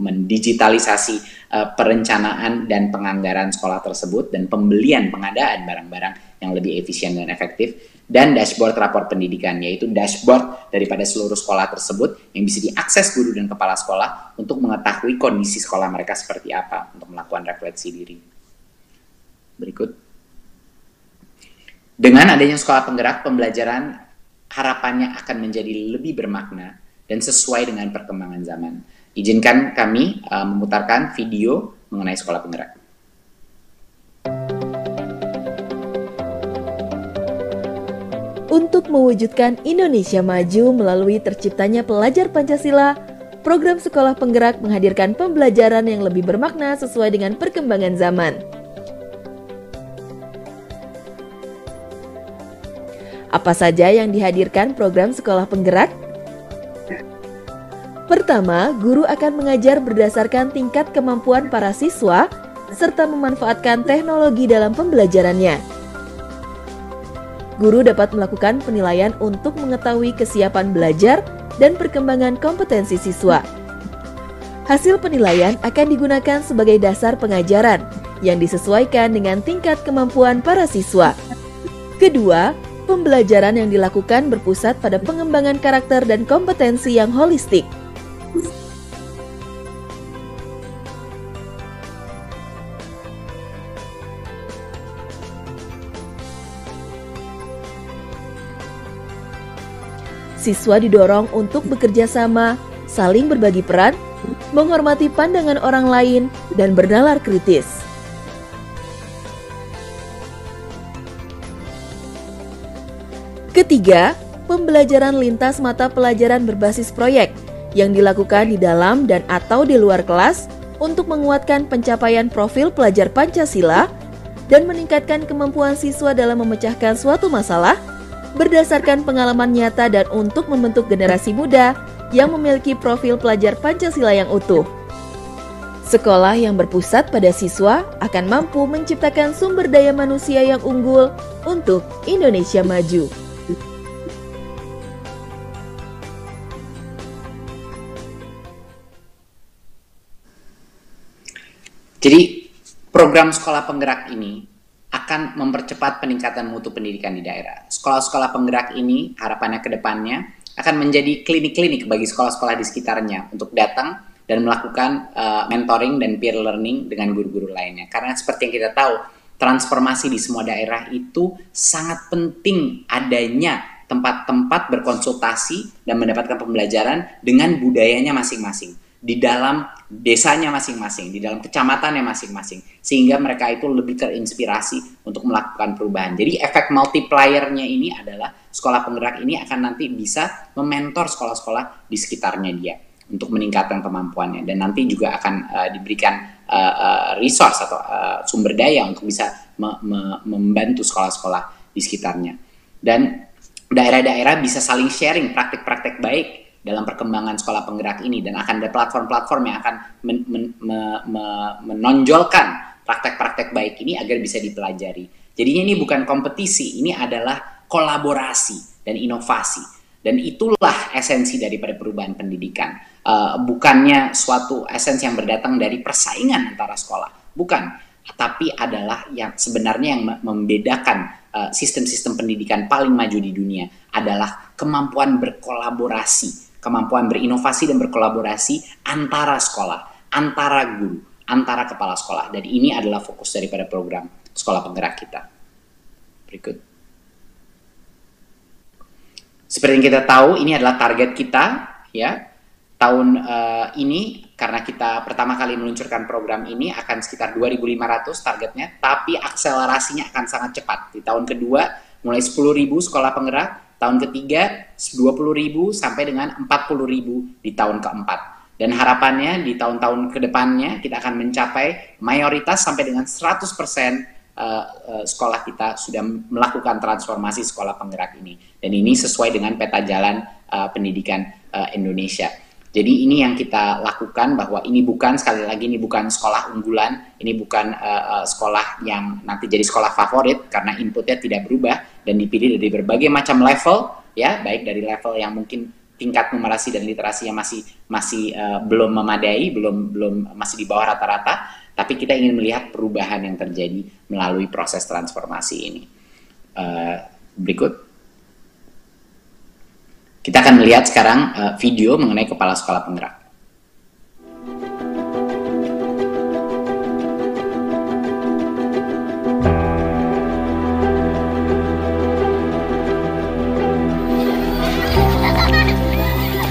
mendigitalisasi perencanaan dan penganggaran sekolah tersebut dan pembelian pengadaan barang-barang yang lebih efisien dan efektif. Dan dashboard rapor pendidikan, yaitu dashboard daripada seluruh sekolah tersebut yang bisa diakses guru dan kepala sekolah untuk mengetahui kondisi sekolah mereka seperti apa untuk melakukan refleksi diri. Berikut. Dengan adanya sekolah penggerak, pembelajaran harapannya akan menjadi lebih bermakna dan sesuai dengan perkembangan zaman. Izinkan kami memutarkan video mengenai sekolah penggerak. Untuk mewujudkan Indonesia maju melalui terciptanya pelajar Pancasila, program Sekolah Penggerak menghadirkan pembelajaran yang lebih bermakna sesuai dengan perkembangan zaman. Apa saja yang dihadirkan program Sekolah Penggerak? Pertama, guru akan mengajar berdasarkan tingkat kemampuan para siswa serta memanfaatkan teknologi dalam pembelajarannya. Guru dapat melakukan penilaian untuk mengetahui kesiapan belajar dan perkembangan kompetensi siswa. Hasil penilaian akan digunakan sebagai dasar pengajaran yang disesuaikan dengan tingkat kemampuan para siswa. Kedua, pembelajaran yang dilakukan berpusat pada pengembangan karakter dan kompetensi yang holistik. Siswa didorong untuk bekerja sama, saling berbagi peran, menghormati pandangan orang lain, dan bernalar kritis. Ketiga, pembelajaran lintas mata pelajaran berbasis proyek yang dilakukan di dalam dan atau di luar kelas untuk menguatkan pencapaian profil pelajar Pancasila dan meningkatkan kemampuan siswa dalam memecahkan suatu masalah berdasarkan pengalaman nyata dan untuk membentuk generasi muda yang memiliki profil pelajar Pancasila yang utuh. Sekolah yang berpusat pada siswa akan mampu menciptakan sumber daya manusia yang unggul untuk Indonesia maju. Jadi program Sekolah Penggerak ini akan mempercepat peningkatan mutu pendidikan di daerah. Sekolah-sekolah penggerak ini harapannya ke depannya akan menjadi klinik-klinik bagi sekolah-sekolah di sekitarnya untuk datang dan melakukan mentoring dan peer learning dengan guru-guru lainnya. Karena seperti yang kita tahu, transformasi di semua daerah itu sangat penting adanya tempat-tempat berkonsultasi dan mendapatkan pembelajaran dengan budayanya masing-masing. Di dalam desanya masing-masing, di dalam kecamatannya masing-masing, sehingga mereka itu lebih terinspirasi untuk melakukan perubahan. Jadi efek multiplier-nya ini adalah sekolah penggerak ini akan nanti bisa mementor sekolah-sekolah di sekitarnya dia untuk meningkatkan kemampuannya, dan nanti juga akan diberikan resource atau sumber daya untuk bisa membantu sekolah-sekolah di sekitarnya. Dan daerah-daerah bisa saling sharing praktik-praktik baik dalam perkembangan sekolah penggerak ini, dan akan ada platform-platform yang akan menonjolkan praktek-praktek baik ini agar bisa dipelajari. Jadinya ini bukan kompetisi, ini adalah kolaborasi dan inovasi, dan itulah esensi daripada perubahan pendidikan. Bukannya suatu esensi yang berdatang dari persaingan antara sekolah, bukan, tapi adalah yang sebenarnya yang membedakan sistem-sistem pendidikan paling maju di dunia adalah kemampuan berkolaborasi, kemampuan berinovasi dan berkolaborasi antara sekolah, antara guru, antara kepala sekolah. Dan ini adalah fokus daripada program Sekolah Penggerak kita. Berikut. Seperti yang kita tahu, ini adalah target kita, ya. Tahun ini, karena kita pertama kali meluncurkan program ini, akan sekitar 2.500 targetnya, tapi akselerasinya akan sangat cepat. Di tahun kedua, mulai 10.000 sekolah penggerak, tahun ketiga 20.000 sampai dengan 40.000 di tahun keempat. Dan harapannya di tahun-tahun kedepannya kita akan mencapai mayoritas sampai dengan 100% sekolah kita sudah melakukan transformasi sekolah penggerak ini. Dan ini sesuai dengan peta jalan pendidikan Indonesia. Jadi ini yang kita lakukan, bahwa ini bukan, sekali lagi, ini bukan sekolah unggulan, ini bukan sekolah yang nanti jadi sekolah favorit, karena inputnya tidak berubah dan dipilih dari berbagai macam level, ya, baik dari level yang mungkin tingkat numerasi dan literasinya masih belum memadai, belum masih di bawah rata-rata, tapi kita ingin melihat perubahan yang terjadi melalui proses transformasi ini. Berikut. Kita akan melihat sekarang video mengenai kepala sekolah penggerak.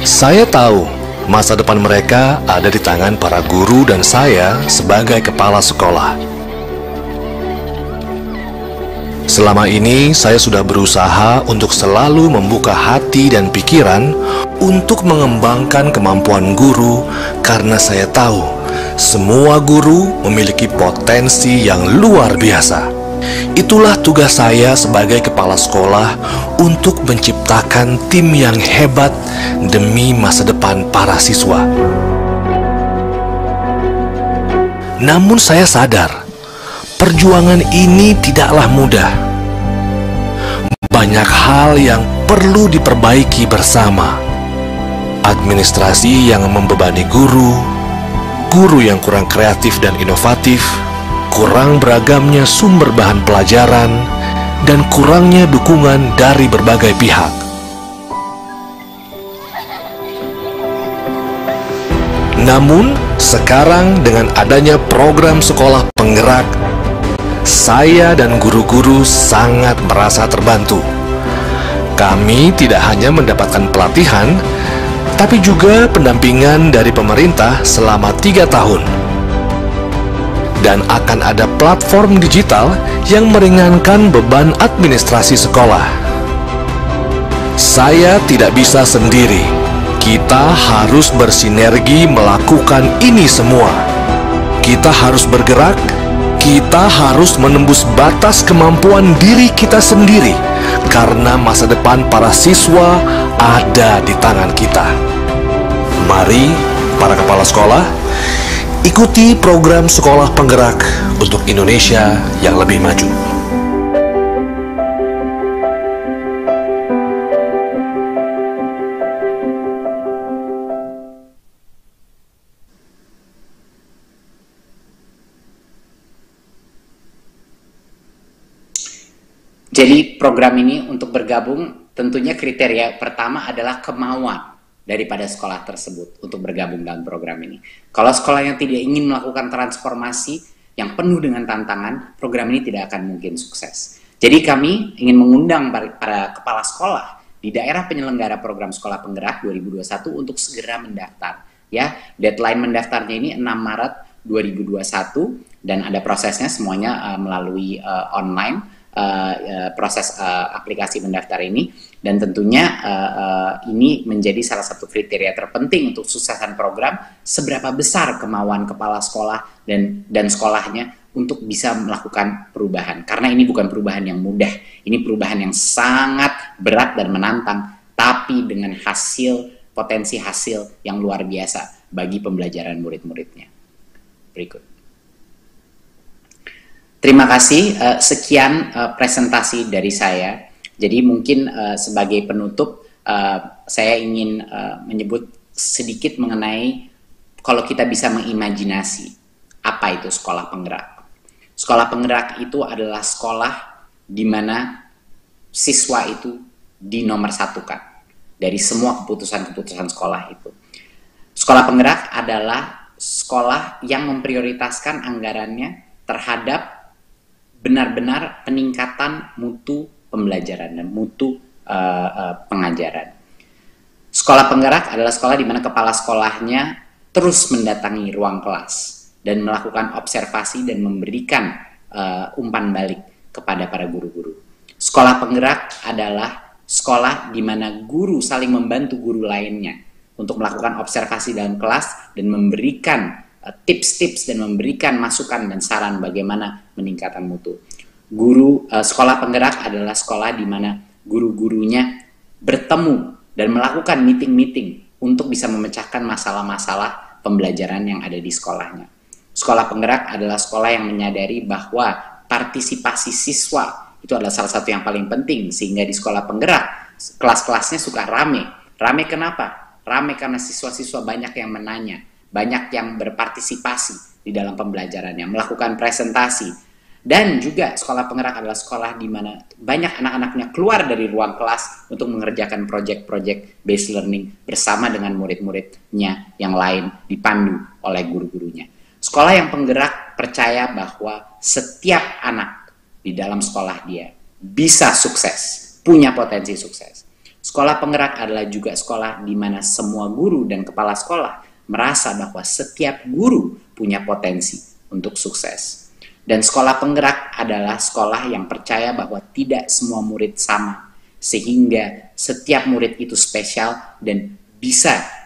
Saya tahu masa depan mereka ada di tangan para guru dan saya sebagai kepala sekolah. Selama ini saya sudah berusaha untuk selalu membuka hati dan pikiran untuk mengembangkan kemampuan guru, karena saya tahu semua guru memiliki potensi yang luar biasa. Itulah tugas saya sebagai kepala sekolah untuk menciptakan tim yang hebat demi masa depan para siswa. Namun saya sadar, perjuangan ini tidaklah mudah. Banyak hal yang perlu diperbaiki bersama. Administrasi yang membebani guru, guru yang kurang kreatif dan inovatif, kurang beragamnya sumber bahan pelajaran, dan kurangnya dukungan dari berbagai pihak. Namun, sekarang dengan adanya program sekolah penggerak, saya dan guru-guru sangat merasa terbantu. Kami tidak hanya mendapatkan pelatihan, tapi juga pendampingan dari pemerintah selama 3 tahun. Dan akan ada platform digital yang meringankan beban administrasi sekolah. Saya tidak bisa sendiri. Kita harus bersinergi melakukan ini semua. Kita harus bergerak. Kita harus menembus batas kemampuan diri kita sendiri, karena masa depan para siswa ada di tangan kita. Mari, para kepala sekolah, ikuti program sekolah penggerak untuk Indonesia yang lebih maju. Jadi program ini untuk bergabung tentunya kriteria pertama adalah kemauan daripada sekolah tersebut untuk bergabung dalam program ini. Kalau sekolah yang tidak ingin melakukan transformasi yang penuh dengan tantangan, program ini tidak akan mungkin sukses. Jadi kami ingin mengundang para kepala sekolah di daerah penyelenggara program sekolah penggerak 2021 untuk segera mendaftar. Ya, deadline mendaftarnya ini 6 Maret 2021 dan ada prosesnya semuanya melalui online. Proses aplikasi mendaftar ini, dan tentunya ini menjadi salah satu kriteria terpenting untuk suksesan program. Seberapa besar kemauan kepala sekolah dan sekolahnya untuk bisa melakukan perubahan, karena ini bukan perubahan yang mudah, ini perubahan yang sangat berat dan menantang, tapi dengan potensi hasil yang luar biasa bagi pembelajaran murid-muridnya. Berikut. Terima kasih, sekian presentasi dari saya. Jadi mungkin sebagai penutup, saya ingin menyebut sedikit mengenai kalau kita bisa mengimajinasi apa itu sekolah penggerak. Sekolah penggerak itu adalah sekolah di mana siswa itu dinomorsatukan dari semua keputusan-keputusan sekolah itu. Sekolah penggerak adalah sekolah yang memprioritaskan anggarannya terhadap benar-benar peningkatan mutu pembelajaran dan mutu pengajaran. Sekolah penggerak adalah sekolah di mana kepala sekolahnya terus mendatangi ruang kelas dan melakukan observasi dan memberikan umpan balik kepada para guru-guru. Sekolah penggerak adalah sekolah di mana guru saling membantu guru lainnya untuk melakukan observasi dalam kelas dan memberikan tips-tips dan memberikan masukan dan saran bagaimana meningkatkan mutu. Sekolah penggerak adalah sekolah di mana guru-gurunya bertemu dan melakukan meeting-meeting untuk bisa memecahkan masalah-masalah pembelajaran yang ada di sekolahnya. Sekolah penggerak adalah sekolah yang menyadari bahwa partisipasi siswa itu adalah salah satu yang paling penting, sehingga di sekolah penggerak kelas-kelasnya suka rame. Rame kenapa? Rame karena siswa-siswa banyak yang menanya, banyak yang berpartisipasi di dalam pembelajarannya, melakukan presentasi. Dan juga sekolah penggerak adalah sekolah di mana banyak anak-anaknya keluar dari ruang kelas untuk mengerjakan proyek-proyek based learning bersama dengan murid-muridnya yang lain, dipandu oleh guru-gurunya. Sekolah yang penggerak percaya bahwa setiap anak di dalam sekolah dia bisa sukses, punya potensi sukses. Sekolah penggerak adalah juga sekolah di mana semua guru dan kepala sekolah merasa bahwa setiap guru punya potensi untuk sukses. Dan sekolah penggerak adalah sekolah yang percaya bahwa tidak semua murid sama, sehingga setiap murid itu spesial dan bisa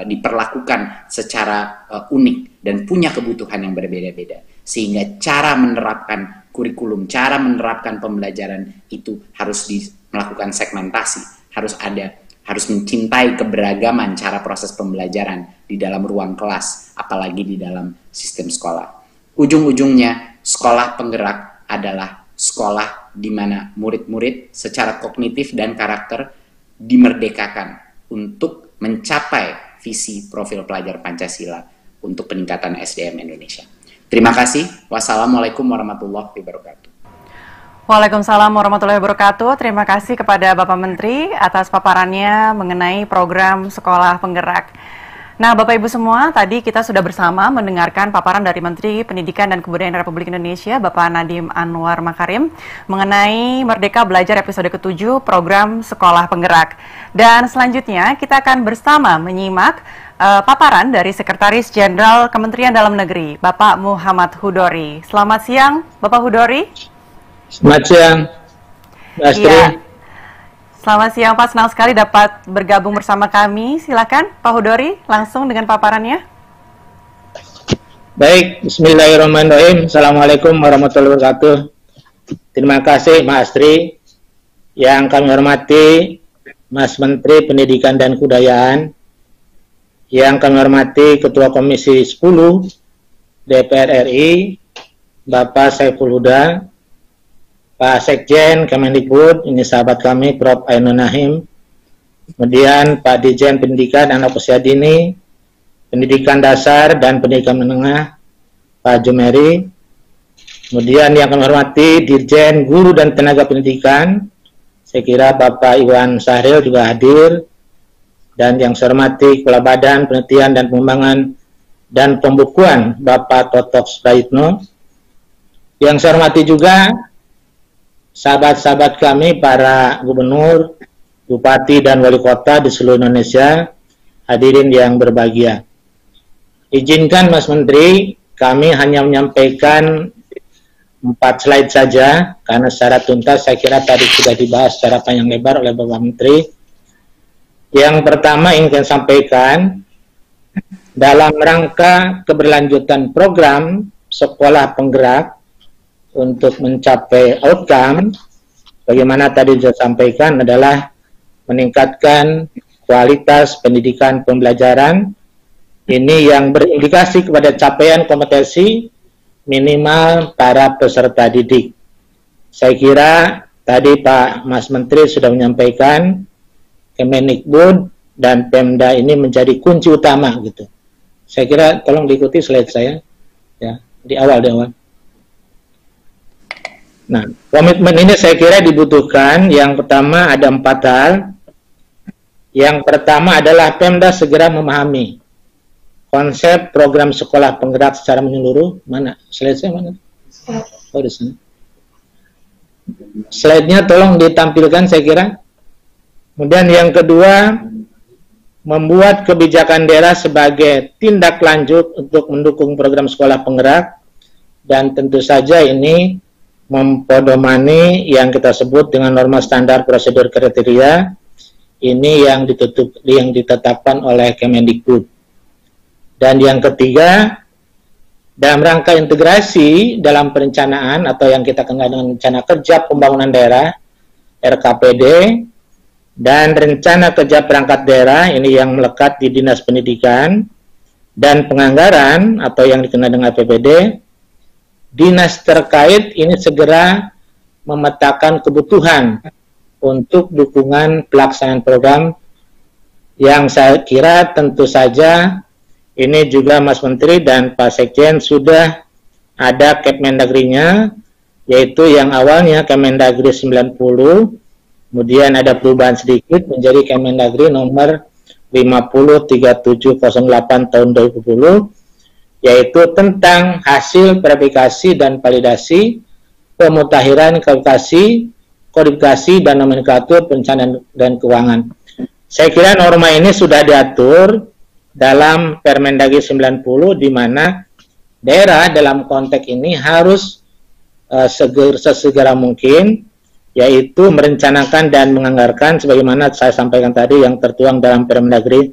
diperlakukan secara unik dan punya kebutuhan yang berbeda-beda. Sehingga cara menerapkan kurikulum, cara menerapkan pembelajaran itu harus melakukan segmentasi, harus mencintai keberagaman cara proses pembelajaran di dalam ruang kelas, apalagi di dalam sistem sekolah. Ujung-ujungnya, sekolah penggerak adalah sekolah di mana murid-murid secara kognitif dan karakter dimerdekakan untuk mencapai visi profil pelajar Pancasila untuk peningkatan SDM Indonesia. Terima kasih. Wassalamualaikum warahmatullahi wabarakatuh. Waalaikumsalam warahmatullahi wabarakatuh. Terima kasih kepada Bapak Menteri atas paparannya mengenai program Sekolah Penggerak. Nah, Bapak Ibu semua, tadi kita sudah bersama mendengarkan paparan dari Menteri Pendidikan dan Kebudayaan Republik Indonesia, Bapak Nadiem Anwar Makarim, mengenai Merdeka Belajar episode ke-7 program Sekolah Penggerak. Dan selanjutnya kita akan bersama menyimak paparan dari Sekretaris Jenderal Kementerian Dalam Negeri, Bapak Muhammad Hudori. Selamat siang, Bapak Hudori. Selamat siang, Mbak Astri. Iya. Selamat siang Pak, senang sekali dapat bergabung bersama kami. Silakan Pak Hudori, langsung dengan paparannya. Baik, bismillahirrahmanirrahim. Assalamualaikum warahmatullahi wabarakatuh. Terima kasih Mbak Astri. Yang kami hormati Mas Menteri Pendidikan dan Kebudayaan. Yang kami hormati Ketua Komisi 10 DPR RI, Bapak Saiful Huda, Pak Sekjen Kemendikbud, ini sahabat kami Prof. Ainun Nahim, kemudian Pak Dirjen Pendidikan Anak Usia Dini, Pendidikan Dasar dan Pendidikan Menengah, Pak Jumeri, kemudian yang kami hormati Dirjen Guru dan Tenaga Pendidikan, saya kira Bapak Iwan Sahril juga hadir, dan yang saya hormati Kepala Badan Penelitian dan Pengembangan dan Pembukuan Bapak Totok Suprayitno, yang saya hormati juga sahabat-sahabat kami, para gubernur, bupati, dan wali kota di seluruh Indonesia, hadirin yang berbahagia. Izinkan Mas Menteri, kami hanya menyampaikan 4 slide saja, karena secara tuntas saya kira tadi sudah dibahas secara panjang lebar oleh Bapak Menteri. Yang pertama ingin saya sampaikan, dalam rangka keberlanjutan program Sekolah Penggerak, untuk mencapai outcome, bagaimana tadi saya sampaikan adalah meningkatkan kualitas pendidikan pembelajaran, ini yang berindikasi kepada capaian kompetensi minimal para peserta didik. Saya kira tadi Pak Mas Menteri sudah menyampaikan Kemendikbud dan Pemda ini menjadi kunci utama gitu. Saya kira tolong diikuti slide saya ya di awal. Nah, komitmen ini saya kira dibutuhkan. Yang pertama ada 4 hal. Yang pertama adalah Pemda segera memahami konsep program sekolah penggerak secara menyeluruh. Mana? Slide saya mana? Oh, di sini. Slide-nya tolong ditampilkan saya kira. Kemudian yang kedua, membuat kebijakan daerah sebagai tindak lanjut untuk mendukung program sekolah penggerak. Dan tentu saja ini mempodomani yang kita sebut dengan norma standar prosedur kriteria, ini yang ditetapkan oleh Kemendikbud. Dan yang ketiga, dalam rangka integrasi dalam perencanaan atau yang kita kenal dengan rencana kerja pembangunan daerah RKPD dan rencana kerja perangkat daerah, ini yang melekat di Dinas Pendidikan dan Penganggaran atau yang dikenal dengan APBD, dinas terkait ini segera memetakan kebutuhan untuk dukungan pelaksanaan program yang saya kira tentu saja ini juga Mas Menteri dan Pak Sekjen sudah ada Kemendagri-nya, yaitu yang awalnya Kemendagri 90, kemudian ada perubahan sedikit menjadi Kemendagri nomor 503708 tahun 2010, yaitu tentang hasil verifikasi dan validasi pemutakhiran kodifikasi dan nomenklatur perencanaan dan keuangan. Saya kira norma ini sudah diatur dalam Permendagri 90, di mana daerah dalam konteks ini harus sesegera mungkin, yaitu merencanakan dan menganggarkan sebagaimana saya sampaikan tadi yang tertuang dalam Permendagri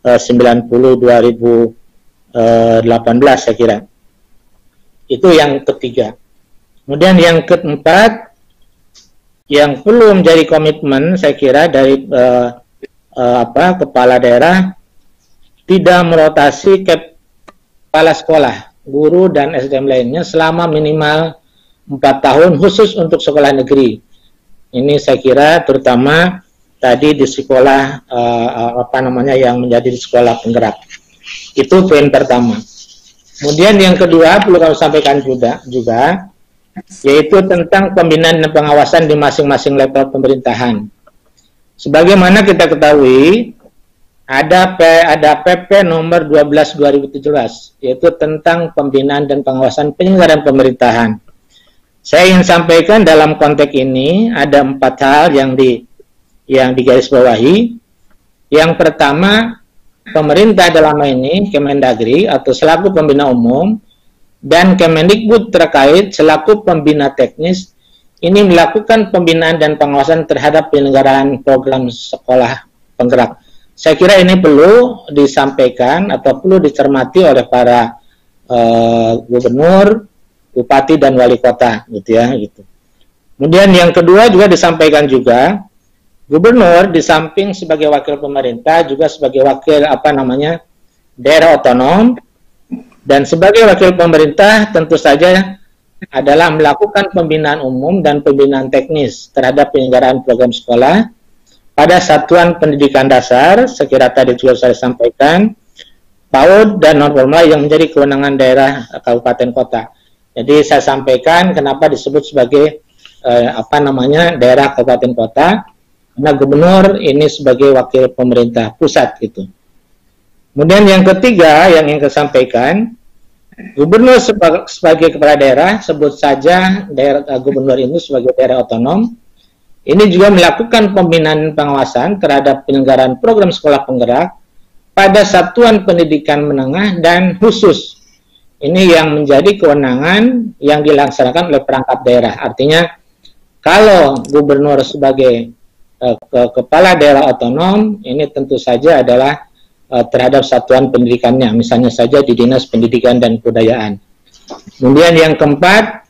90 2018 saya kira. Itu yang ketiga. Kemudian yang keempat, yang perlu menjadi komitmen saya kira dari kepala daerah, tidak merotasi kepala sekolah, guru dan SDM lainnya selama minimal 4 tahun khusus untuk sekolah negeri. Ini saya kira terutama tadi di sekolah yang menjadi di sekolah penggerak. Itu poin pertama. Kemudian yang kedua perlu kami sampaikan juga yaitu tentang pembinaan dan pengawasan di masing-masing level pemerintahan. Sebagaimana kita ketahui, ada PP nomor 12 2017 yaitu tentang pembinaan dan pengawasan penyelenggaraan pemerintahan. Saya ingin sampaikan dalam konteks ini ada 4 hal yang digarisbawahi. Yang pertama, pemerintah dalam hal ini Kemendagri atau selaku pembina umum dan Kemendikbud terkait selaku pembina teknis ini melakukan pembinaan dan pengawasan terhadap penyelenggaraan program sekolah penggerak. Saya kira ini perlu disampaikan atau perlu dicermati oleh para gubernur, bupati dan wali kota, gitu ya, gitu. Kemudian yang kedua juga disampaikan juga, gubernur di samping sebagai wakil pemerintah juga sebagai wakil daerah otonom, dan sebagai wakil pemerintah tentu saja adalah melakukan pembinaan umum dan pembinaan teknis terhadap penyelenggaraan program sekolah pada satuan pendidikan dasar, sekira tadi juga saya sampaikan, PAUD dan non formal yang menjadi kewenangan daerah kabupaten kota. Jadi saya sampaikan kenapa disebut sebagai daerah kabupaten kota, karena gubernur ini sebagai wakil pemerintah pusat gitu. Kemudian yang ketiga yang ingin saya sampaikan, gubernur sebagai kepala daerah, sebut saja daerah gubernur ini sebagai daerah otonom, ini juga melakukan pembinaan pengawasan terhadap penyelenggaraan program sekolah penggerak pada satuan pendidikan menengah dan khusus. Ini yang menjadi kewenangan yang dilaksanakan oleh perangkat daerah. Artinya, kalau gubernur sebagai kepala daerah otonom, ini tentu saja adalah terhadap satuan pendidikannya, misalnya saja di Dinas Pendidikan dan Kebudayaan. Kemudian yang keempat,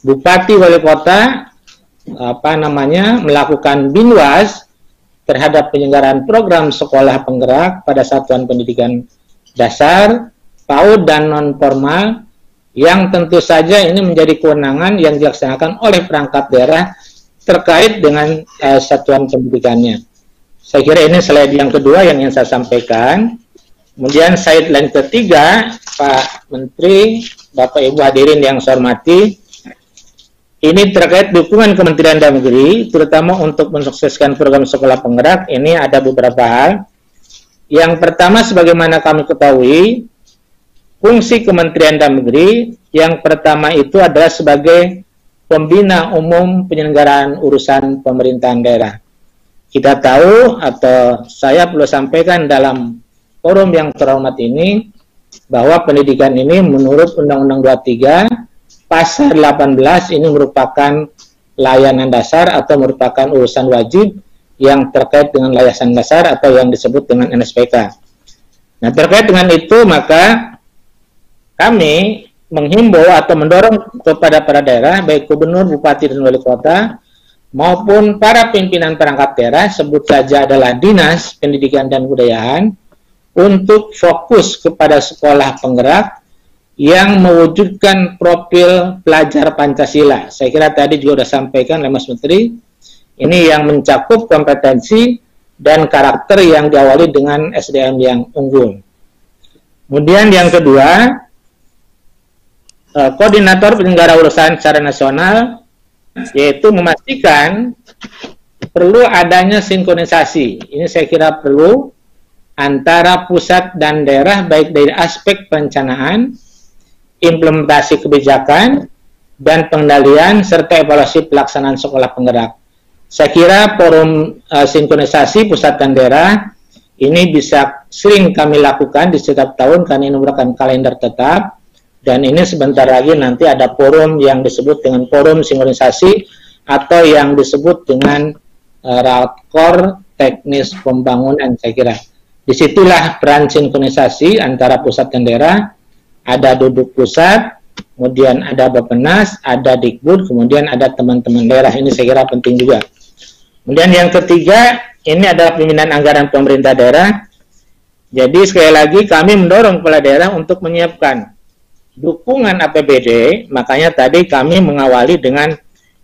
bupati wali kota melakukan binwas terhadap penyelenggaraan program sekolah penggerak pada satuan pendidikan dasar, PAUD dan non formal yang tentu saja ini menjadi kewenangan yang dilaksanakan oleh perangkat daerah terkait dengan satuan pendidikannya. Saya kira ini slide yang kedua yang ingin saya sampaikan. Kemudian slide yang ketiga, Pak Menteri, Bapak Ibu hadirin yang saya hormati, ini terkait dukungan Kementerian Dalam Negeri, terutama untuk mensukseskan program sekolah penggerak. Ini ada beberapa hal. Yang pertama, sebagaimana kami ketahui, fungsi Kementerian Dalam Negeri yang pertama itu adalah sebagai pembina umum penyelenggaraan urusan pemerintahan daerah. Kita tahu atau saya perlu sampaikan dalam forum yang terhormat ini bahwa pendidikan ini menurut Undang-Undang 23 Pasal 18 ini merupakan layanan dasar atau merupakan urusan wajib yang terkait dengan layanan dasar atau yang disebut dengan NSPK. Nah, terkait dengan itu maka kami menghimbau atau mendorong kepada para daerah, baik gubernur, bupati, dan wali kota, maupun para pimpinan perangkat daerah, sebut saja adalah Dinas Pendidikan dan Kebudayaan, untuk fokus kepada sekolah penggerak yang mewujudkan profil pelajar Pancasila. Saya kira tadi juga sudah sampaikan oleh Mas Menteri, ini yang mencakup kompetensi dan karakter yang diawali dengan SDM yang unggul. Kemudian yang kedua, koordinator penyelenggara urusan secara nasional, yaitu memastikan perlu adanya sinkronisasi. Ini saya kira perlu antara pusat dan daerah, baik dari aspek perencanaan, implementasi kebijakan, dan pengendalian serta evaluasi pelaksanaan sekolah penggerak. Saya kira forum sinkronisasi pusat dan daerah ini bisa sering kami lakukan di setiap tahun karena ini merupakan kalender tetap, Dan ini sebentar lagi nanti ada forum yang disebut dengan forum sinkronisasi atau yang disebut dengan rakor teknis pembangunan, saya kira. Disitulah peran sinkronisasi antara pusat dan daerah, ada duduk pusat, kemudian ada Bappenas, ada Dikbud, kemudian ada teman-teman daerah. Ini saya kira penting juga. Kemudian yang ketiga, ini adalah pembinaan anggaran pemerintah daerah. Jadi sekali lagi kami mendorong kepala daerah untuk menyiapkan dukungan APBD, makanya tadi kami mengawali dengan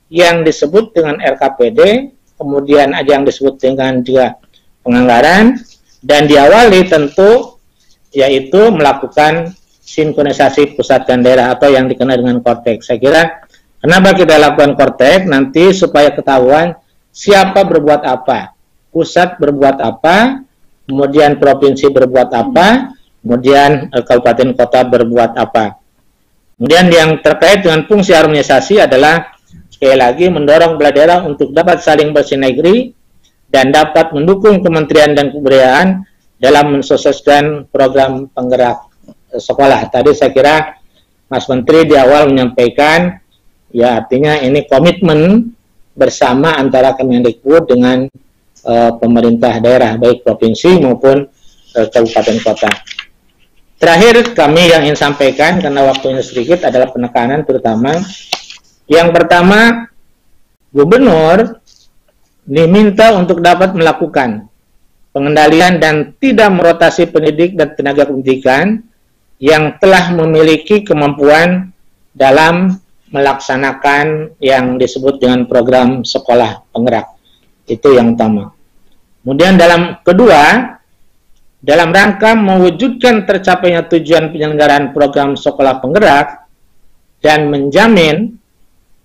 yang disebut dengan RKPD, kemudian ada yang disebut dengan juga penganggaran, dan diawali tentu yaitu melakukan sinkronisasi pusat dan daerah atau yang dikenal dengan Kortek. Saya kira kenapa kita lakukan Kortek, nanti supaya ketahuan siapa berbuat apa, pusat berbuat apa, kemudian provinsi berbuat apa, kemudian kabupaten kota berbuat apa. Kemudian yang terkait dengan fungsi harmonisasi adalah sekali lagi mendorong kepala daerah untuk dapat saling bersinergi dan dapat mendukung Kementerian dan Kebudayaan dalam mensukseskan program penggerak sekolah. Tadi saya kira Mas Menteri di awal menyampaikan, ya artinya ini komitmen bersama antara Kemendikbud dengan pemerintah daerah, baik provinsi maupun kabupaten kota. Terakhir kami yang ingin sampaikan, karena waktunya sedikit, adalah penekanan terutama. Yang pertama, Gubernur diminta untuk dapat melakukan pengendalian dan tidak merotasi pendidik dan tenaga pendidikan yang telah memiliki kemampuan dalam melaksanakan yang disebut dengan program sekolah penggerak. Itu yang utama. Kemudian kedua, dalam rangka mewujudkan tercapainya tujuan penyelenggaraan program sekolah penggerak dan menjamin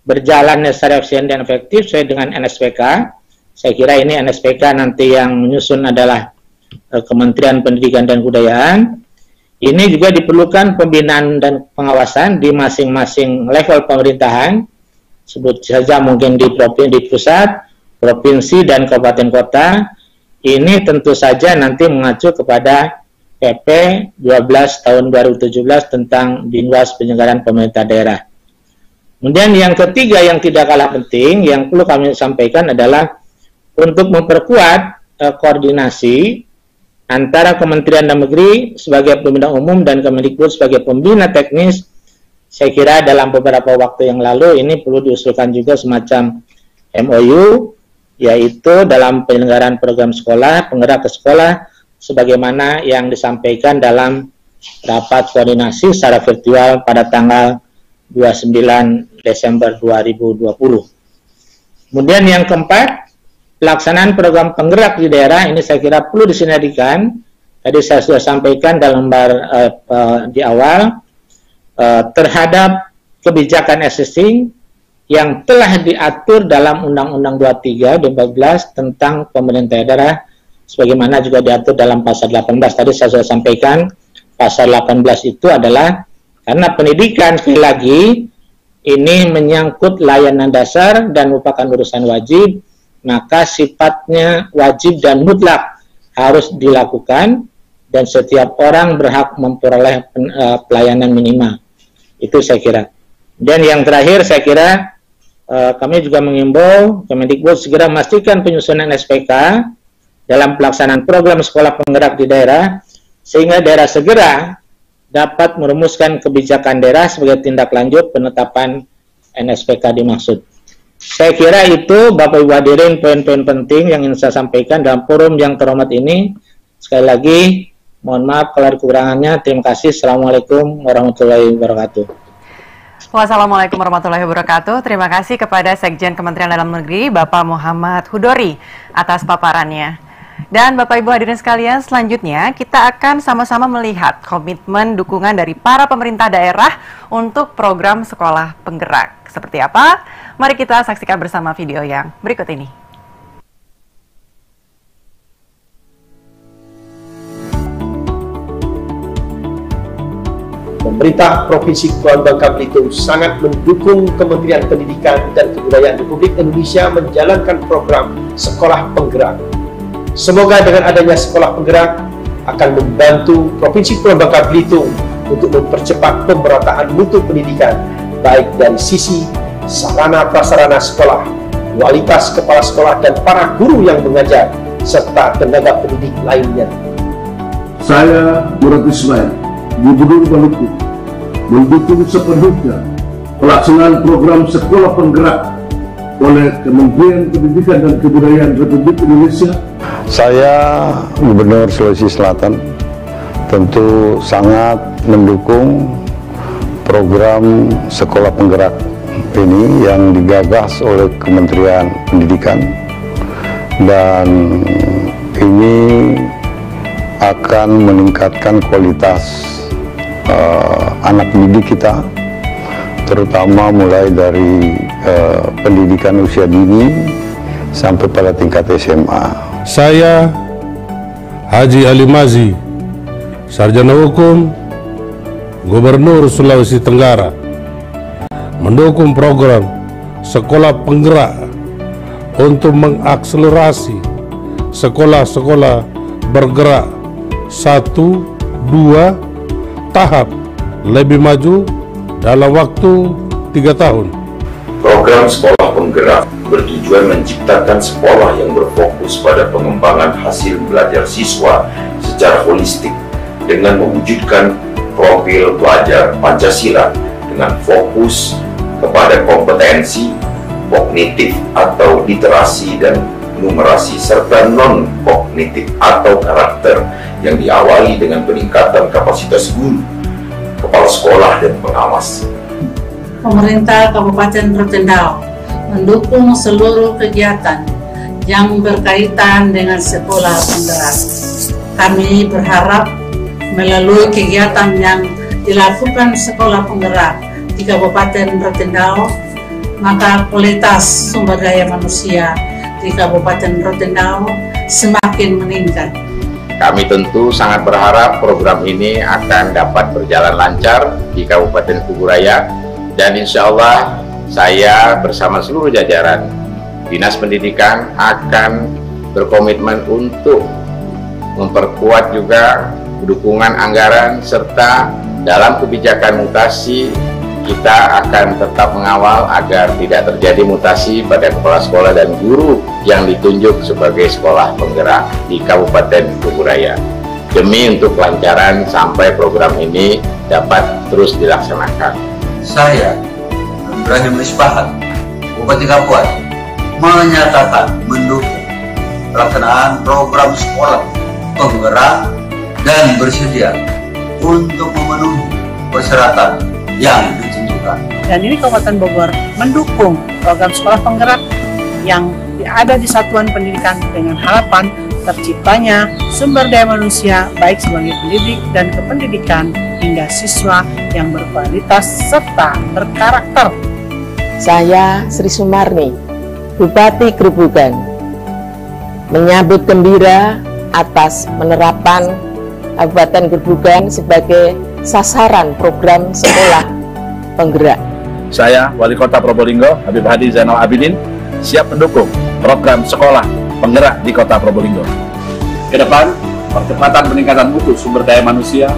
berjalannya secara efisien dan efektif sesuai dengan NSPK. Saya kira ini NSPK nanti yang menyusun adalah Kementerian Pendidikan dan Kebudayaan. Ini juga diperlukan pembinaan dan pengawasan di masing-masing level pemerintahan, sebut saja mungkin di pusat, provinsi, dan kabupaten kota. Ini tentu saja nanti mengacu kepada PP 12 tahun 2017 tentang Binwas Penyelenggaraan Pemerintah Daerah. Kemudian yang ketiga yang tidak kalah penting, yang perlu kami sampaikan adalah untuk memperkuat koordinasi antara Kementerian Dalam Negeri sebagai pembina umum dan Kemendikbud sebagai pembina teknis. Saya kira dalam beberapa waktu yang lalu ini perlu diusulkan juga semacam MOU, yaitu dalam penyelenggaraan program sekolah, penggerak ke sekolah, sebagaimana yang disampaikan dalam rapat koordinasi secara virtual pada tanggal 29 Desember 2020. Kemudian yang keempat, pelaksanaan program penggerak di daerah ini saya kira perlu disinergikan. Tadi saya sudah sampaikan dalam di awal terhadap kebijakan existing yang telah diatur dalam Undang-Undang 23 2014 tentang pemerintah daerah, sebagaimana juga diatur dalam pasal 18. Tadi saya sudah sampaikan pasal 18 itu adalah karena pendidikan sekali lagi ini menyangkut layanan dasar dan merupakan urusan wajib, maka sifatnya wajib dan mutlak harus dilakukan dan setiap orang berhak memperoleh pelayanan minimal. Itu saya kira. Dan yang terakhir saya kira kami juga mengimbau Kemendikbud segera memastikan penyusunan SPK dalam pelaksanaan program sekolah penggerak di daerah sehingga daerah segera dapat merumuskan kebijakan daerah sebagai tindak lanjut penetapan NSPK dimaksud. Saya kira itu Bapak Ibu hadirin poin-poin penting yang ingin saya sampaikan dalam forum yang terhormat ini. Sekali lagi mohon maaf kalau ada kekurangannya. Terima kasih. Assalamualaikum warahmatullahi wabarakatuh. Wassalamualaikum warahmatullahi wabarakatuh. Terima kasih kepada Sekjen Kementerian Dalam Negeri Bapak Muhammad Hudori atas paparannya. Dan Bapak Ibu hadirin sekalian, selanjutnya kita akan sama-sama melihat komitmen dukungan dari para pemerintah daerah untuk program sekolah penggerak. Seperti apa? Mari kita saksikan bersama video yang berikut ini. Pemerintah Provinsi Kepulauan Bangka Belitung sangat mendukung Kementerian Pendidikan dan Kebudayaan Republik Indonesia menjalankan program sekolah penggerak. Semoga dengan adanya sekolah penggerak akan membantu Provinsi Kepulauan Bangka Belitung untuk mempercepat pemerataan mutu pendidikan, baik dari sisi sarana prasarana sekolah, kualitas kepala sekolah dan para guru yang mengajar, serta tenaga pendidik lainnya. Saya Murad Ismail, Gubernur Maluku, mendukung sepenuhnya pelaksanaan program sekolah penggerak oleh Kementerian Pendidikan dan Kebudayaan Republik Indonesia. Saya Gubernur Sulawesi Selatan tentu sangat mendukung program sekolah penggerak ini yang digagas oleh Kementerian Pendidikan, dan ini akan meningkatkan kualitas anak didik kita, terutama mulai dari pendidikan usia dini sampai pada tingkat SMA. Saya Haji Ali Mazi, Sarjana Hukum, Gubernur Sulawesi Tenggara, mendukung program sekolah penggerak untuk mengakselerasi sekolah-sekolah bergerak 1, 2 tahap lebih maju dalam waktu 3 tahun. Program sekolah penggerak bertujuan menciptakan sekolah yang berfokus pada pengembangan hasil belajar siswa secara holistik dengan mewujudkan profil pelajar Pancasila dengan fokus kepada kompetensi kognitif atau literasi dan numerasi serta non-kognitif atau karakter yang diawali dengan peningkatan kapasitas guru, kepala sekolah dan pengawas. Pemerintah Kabupaten Rotendao mendukung seluruh kegiatan yang berkaitan dengan sekolah penggerak. Kami berharap melalui kegiatan yang dilakukan sekolah penggerak di Kabupaten Rotendao, maka kualitas sumber daya manusia di Kabupaten Rotendao semakin meningkat. Kami tentu sangat berharap program ini akan dapat berjalan lancar di Kabupaten Kuburaya, dan insya Allah saya bersama seluruh jajaran Dinas Pendidikan akan berkomitmen untuk memperkuat juga dukungan anggaran, serta dalam kebijakan mutasi kita akan tetap mengawal agar tidak terjadi mutasi pada kepala sekolah dan guru yang ditunjuk sebagai sekolah penggerak di Kabupaten Kuburaya, demi untuk kelancaran sampai program ini dapat terus dilaksanakan. Saya, Ibrahim Misbahat, Bupati Kapuas, menyatakan mendukung pelaksanaan program sekolah penggerak dan bersedia untuk memenuhi persyaratan yang ditentukan. Dan ini Kabupaten Bogor mendukung program sekolah penggerak yang ada di Satuan Pendidikan dengan harapan terciptanya sumber daya manusia baik sebagai pendidik dan kependidikan hingga siswa yang berkualitas serta berkarakter. Saya Sri Sumarni, Bupati Gerobogan, menyambut gembira atas penerapan Kabupaten Gerobogan sebagai sasaran program sekolah penggerak. Saya Wali Kota Probolinggo, Habib Hadi Zainal Abidin, siap mendukung program sekolah penggerak di Kota Probolinggo. Ke depan, percepatan peningkatan mutu sumber daya manusia,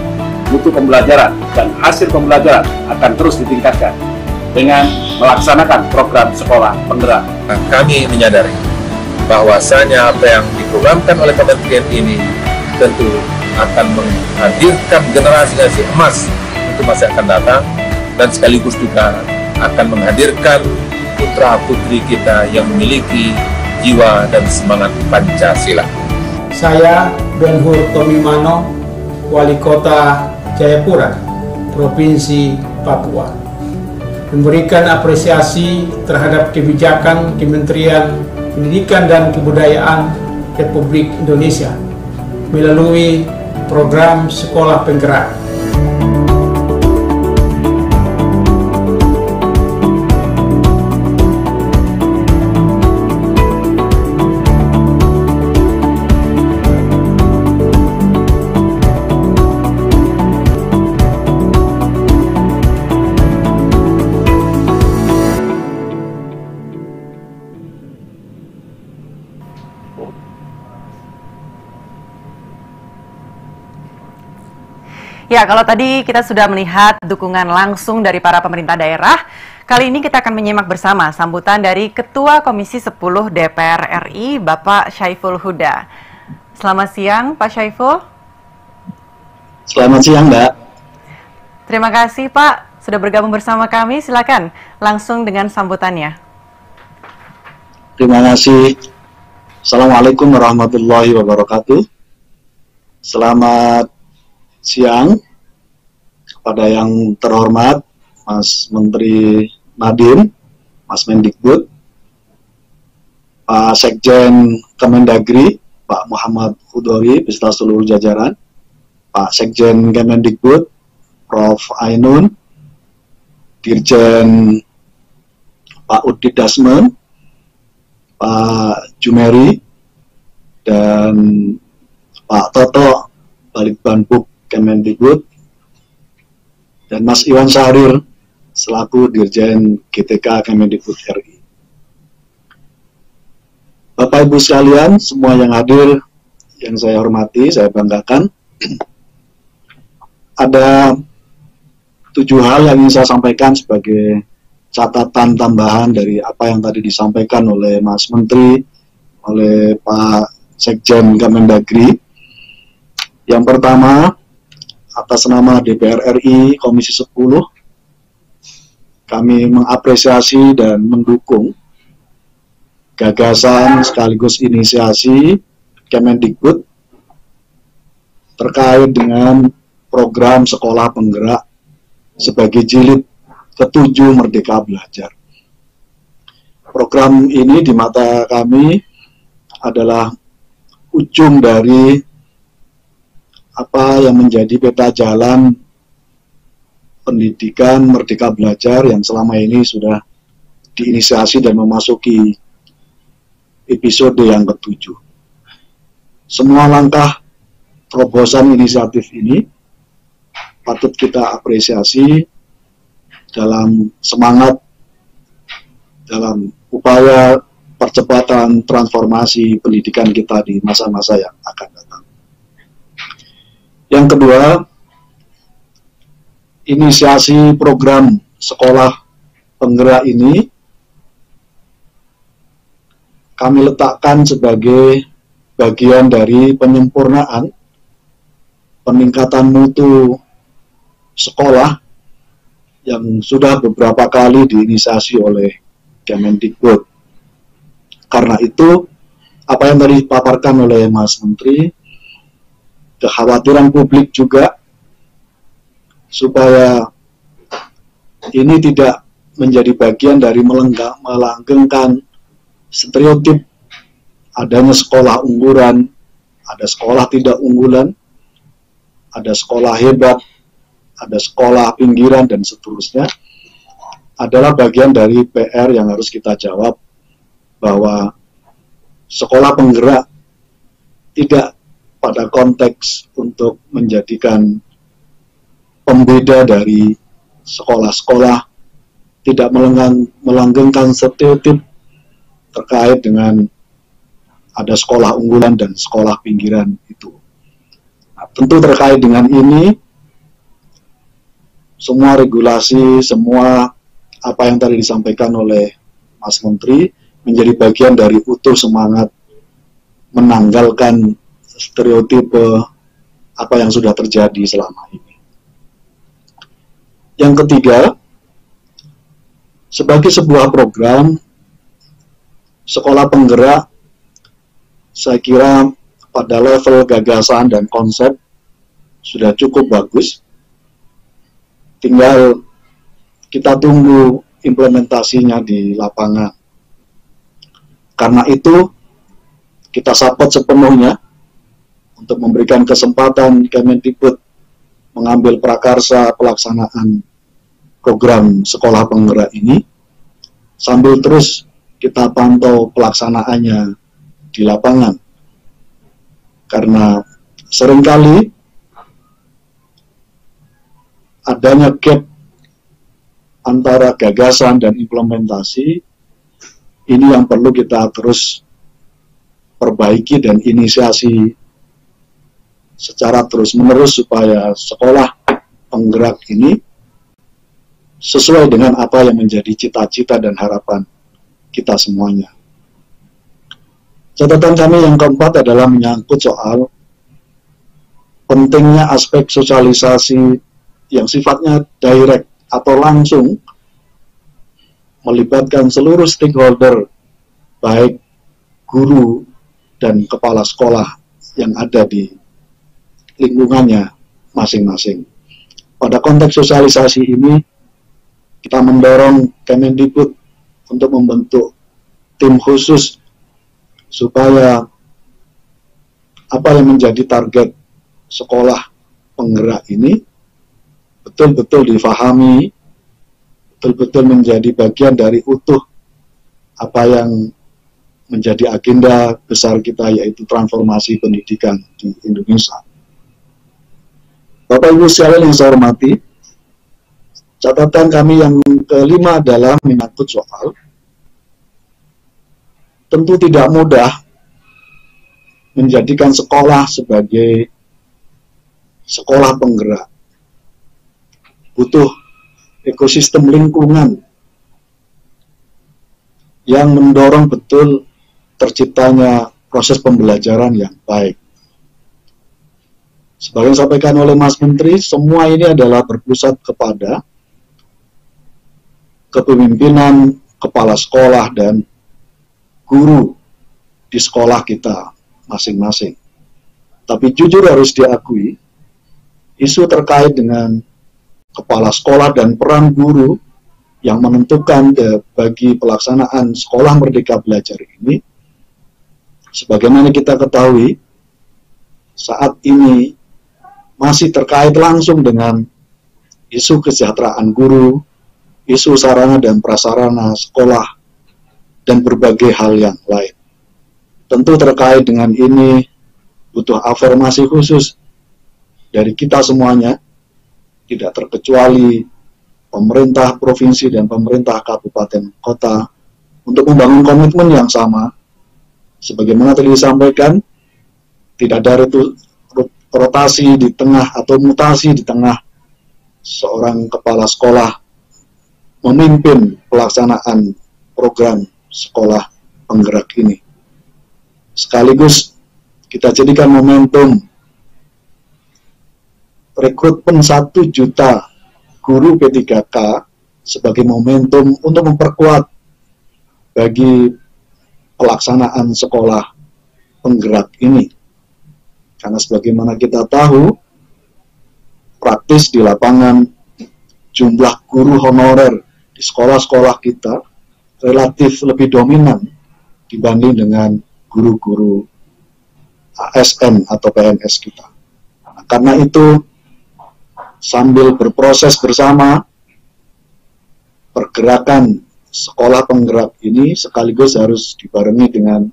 mutu pembelajaran, dan hasil pembelajaran akan terus ditingkatkan dengan melaksanakan program sekolah penggerak. Kami menyadari bahwasanya apa yang diprogramkan oleh kementerian ini tentu akan menghadirkan generasi emas untuk masa akan datang, dan sekaligus juga akan menghadirkan putra-putri kita yang memiliki jiwa dan semangat Pancasila. Saya Ben-Hur Tomimano, Wali Kota Jayapura, Provinsi Papua, memberikan apresiasi terhadap kebijakan Kementerian Pendidikan dan Kebudayaan Republik Indonesia melalui program sekolah penggerak. Ya, kalau tadi kita sudah melihat dukungan langsung dari para pemerintah daerah, kali ini kita akan menyimak bersama sambutan dari Ketua Komisi 10 DPR RI, Bapak Syaiful Huda. Selamat siang, Pak Syaiful. Selamat siang, Mbak. Terima kasih, Pak, sudah bergabung bersama kami. Silakan langsung dengan sambutannya. Terima kasih. Assalamualaikum warahmatullahi wabarakatuh. Selamat siang kepada yang terhormat Mas Menteri Nadiem, Mas Mendikbud, Pak Sekjen Kemendagri, Pak Muhammad Hudori beserta seluruh jajaran, Pak Sekjen Kemendikbud, Prof. Ainun, Dirjen Pak Udit Dasmen, Pak Jumeri, dan Pak Toto, Balitbanbuk Kemendikbud, dan Mas Iwan Syahrir selaku Dirjen GTK Kemendikbud RI. Bapak Ibu sekalian, semua yang hadir, yang saya hormati, saya banggakan, ada 7 hal yang ingin saya sampaikan sebagai catatan tambahan dari apa yang tadi disampaikan oleh Mas Menteri, oleh Pak Sekjen Kemendagri. Yang pertama, atas nama DPR RI Komisi 10, kami mengapresiasi dan mendukung gagasan sekaligus inisiasi Kemendikbud terkait dengan program sekolah penggerak sebagai jilid ke-7 Merdeka Belajar. Program ini di mata kami adalah ujung dari apa yang menjadi peta jalan pendidikan Merdeka Belajar yang selama ini sudah diinisiasi dan memasuki episode yang ke-7. Semua langkah terobosan inisiatif ini patut kita apresiasi dalam semangat, dalam upaya percepatan transformasi pendidikan kita di masa-masa yang akan datang. Yang kedua, inisiasi program sekolah penggerak ini kami letakkan sebagai bagian dari penyempurnaan peningkatan mutu sekolah yang sudah beberapa kali diinisiasi oleh Kemendikbud. Karena itu, apa yang tadi dipaparkan oleh Mas Menteri, kekhawatiran publik juga supaya ini tidak menjadi bagian dari melanggengkan stereotip adanya sekolah unggulan, ada sekolah tidak unggulan, ada sekolah hebat, ada sekolah pinggiran, dan seterusnya, adalah bagian dari PR yang harus kita jawab, bahwa sekolah penggerak tidak pada konteks untuk menjadikan pembeda dari sekolah-sekolah, tidak melanggengkan stereotip terkait dengan ada sekolah unggulan dan sekolah pinggiran itu. Nah, tentu terkait dengan ini, semua regulasi, semua apa yang tadi disampaikan oleh Mas Menteri menjadi bagian dari utuh semangat menanggalkan stereotipe apa yang sudah terjadi selama ini. Yang ketiga, sebagai sebuah program sekolah penggerak, saya kira pada level gagasan dan konsep sudah cukup bagus. Tinggal kita tunggu implementasinya di lapangan. Karena itu, kita support sepenuhnya untuk memberikan kesempatan Kemendikbud mengambil prakarsa pelaksanaan program sekolah penggerak ini, sambil terus kita pantau pelaksanaannya di lapangan. Karena seringkali adanya gap antara gagasan dan implementasi, ini yang perlu kita terus perbaiki dan inisiasi secara terus-menerus supaya sekolah penggerak ini sesuai dengan apa yang menjadi cita-cita dan harapan kita semuanya. Catatan kami yang keempat adalah menyangkut soal pentingnya aspek sosialisasi yang sifatnya direct atau langsung melibatkan seluruh stakeholder, baik guru dan kepala sekolah yang ada di lingkungannya masing-masing. Pada konteks sosialisasi ini, kita mendorong Kemendikbud untuk membentuk tim khusus supaya apa yang menjadi target sekolah penggerak ini betul-betul difahami, betul-betul menjadi bagian dari utuh apa yang menjadi agenda besar kita, yaitu transformasi pendidikan di Indonesia. Bapak Ibu sekalian yang saya hormati, catatan kami yang kelima adalah menyangkut soal tentu tidak mudah menjadikan sekolah sebagai sekolah penggerak. Butuh ekosistem lingkungan yang mendorong betul terciptanya proses pembelajaran yang baik. Sebagai yang disampaikan oleh Mas Menteri, semua ini adalah berpusat kepada kepemimpinan kepala sekolah dan guru di sekolah kita masing-masing. Tapi jujur harus diakui, isu terkait dengan kepala sekolah dan peran guru yang menentukan bagi pelaksanaan sekolah Merdeka Belajar ini, sebagaimana kita ketahui, saat ini masih terkait langsung dengan isu kesejahteraan guru, isu sarana dan prasarana sekolah, dan berbagai hal yang lain. Tentu terkait dengan ini butuh afirmasi khusus dari kita semuanya, tidak terkecuali pemerintah provinsi dan pemerintah kabupaten kota, untuk membangun komitmen yang sama. Sebagaimana tadi disampaikan, tidak ada rotasi di tengah atau mutasi di tengah seorang kepala sekolah memimpin pelaksanaan program sekolah penggerak ini. Sekaligus kita jadikan momentum rekrutmen 1 juta guru P3K sebagai momentum untuk memperkuat bagi pelaksanaan sekolah penggerak ini. Karena sebagaimana kita tahu, praktis di lapangan jumlah guru honorer di sekolah-sekolah kita relatif lebih dominan dibanding dengan guru-guru ASN atau PNS kita. Nah, karena itu, sambil berproses bersama, pergerakan sekolah penggerak ini sekaligus harus dibarengi dengan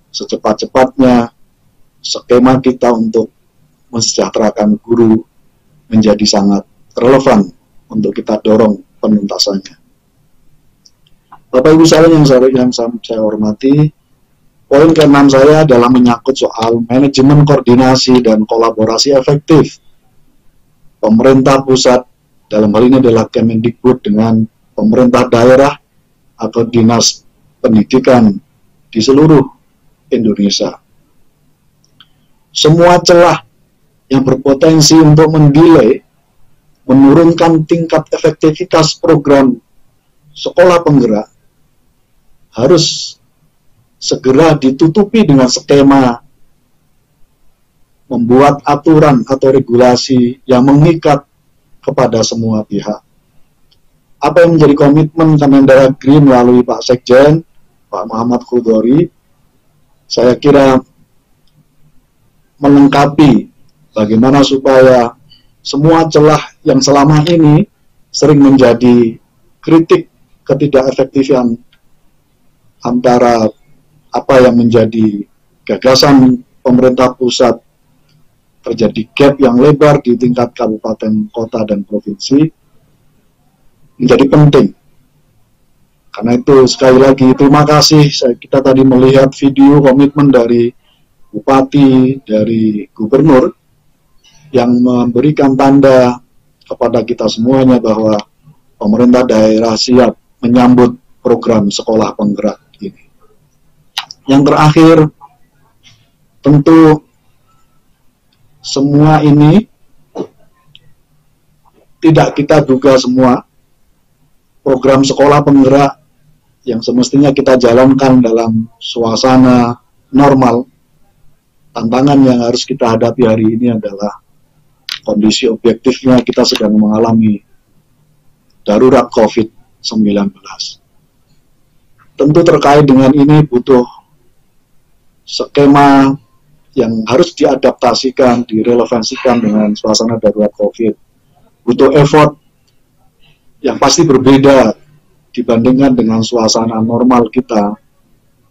secepat-cepatnya skema kita untuk mensejahterakan guru menjadi sangat relevan untuk kita dorong penuntasannya. Bapak Ibu sekalian yang saya hormati, poin ke-6 saya adalah menyangkut soal manajemen koordinasi dan kolaborasi efektif pemerintah pusat, dalam hal ini adalah Kemendikbud, dengan pemerintah daerah atau dinas pendidikan di seluruh Indonesia. Semua celah yang berpotensi untuk mendelay, menurunkan tingkat efektivitas program sekolah penggerak harus segera ditutupi dengan skema membuat aturan atau regulasi yang mengikat kepada semua pihak. Apa yang menjadi komitmen Kemendagri melalui Pak Sekjen, Pak Muhammad Khudori, saya kira melengkapi bagaimana supaya semua celah yang selama ini sering menjadi kritik ketidakefektifan antara apa yang menjadi gagasan pemerintah pusat, terjadi gap yang lebar di tingkat kabupaten, kota, dan provinsi, menjadi penting. Karena itu sekali lagi terima kasih, kita tadi melihat video komitmen dari Bupati, dari Gubernur, yang memberikan tanda kepada kita semuanya bahwa pemerintah daerah siap menyambut program sekolah penggerak ini. Yang terakhir, tentu semua ini tidak kita duga semua. Program sekolah penggerak yang semestinya kita jalankan dalam suasana normal, tantangan yang harus kita hadapi hari ini adalah kondisi objektifnya kita sedang mengalami darurat COVID-19. Tentu terkait dengan ini butuh skema yang harus diadaptasikan, direlevansikan dengan suasana darurat COVID. Butuh effort yang pasti berbeda dibandingkan dengan suasana normal kita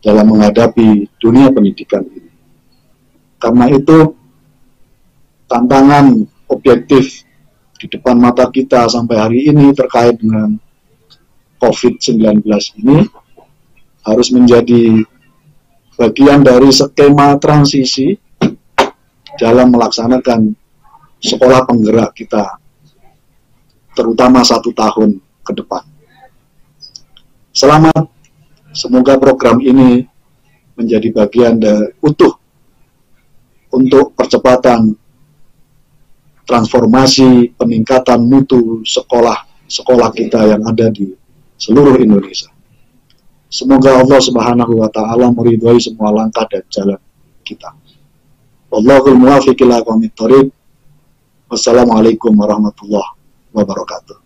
dalam menghadapi dunia pendidikan ini. Karena itu, tantangan objektif di depan mata kita sampai hari ini terkait dengan COVID-19 ini harus menjadi bagian dari skema transisi dalam melaksanakan sekolah penggerak kita, terutama 1 tahun ke depan. Selamat, semoga program ini menjadi bagian dari utuh untuk percepatan transformasi peningkatan mutu sekolah kita yang ada di seluruh Indonesia. Semoga Allah Subhanahu wa Ta'ala meridhai semua langkah dan jalan kita. Wallahul muwaffiq ila aqwamit thoriq. Wassalamualaikum warahmatullahi wabarakatuh.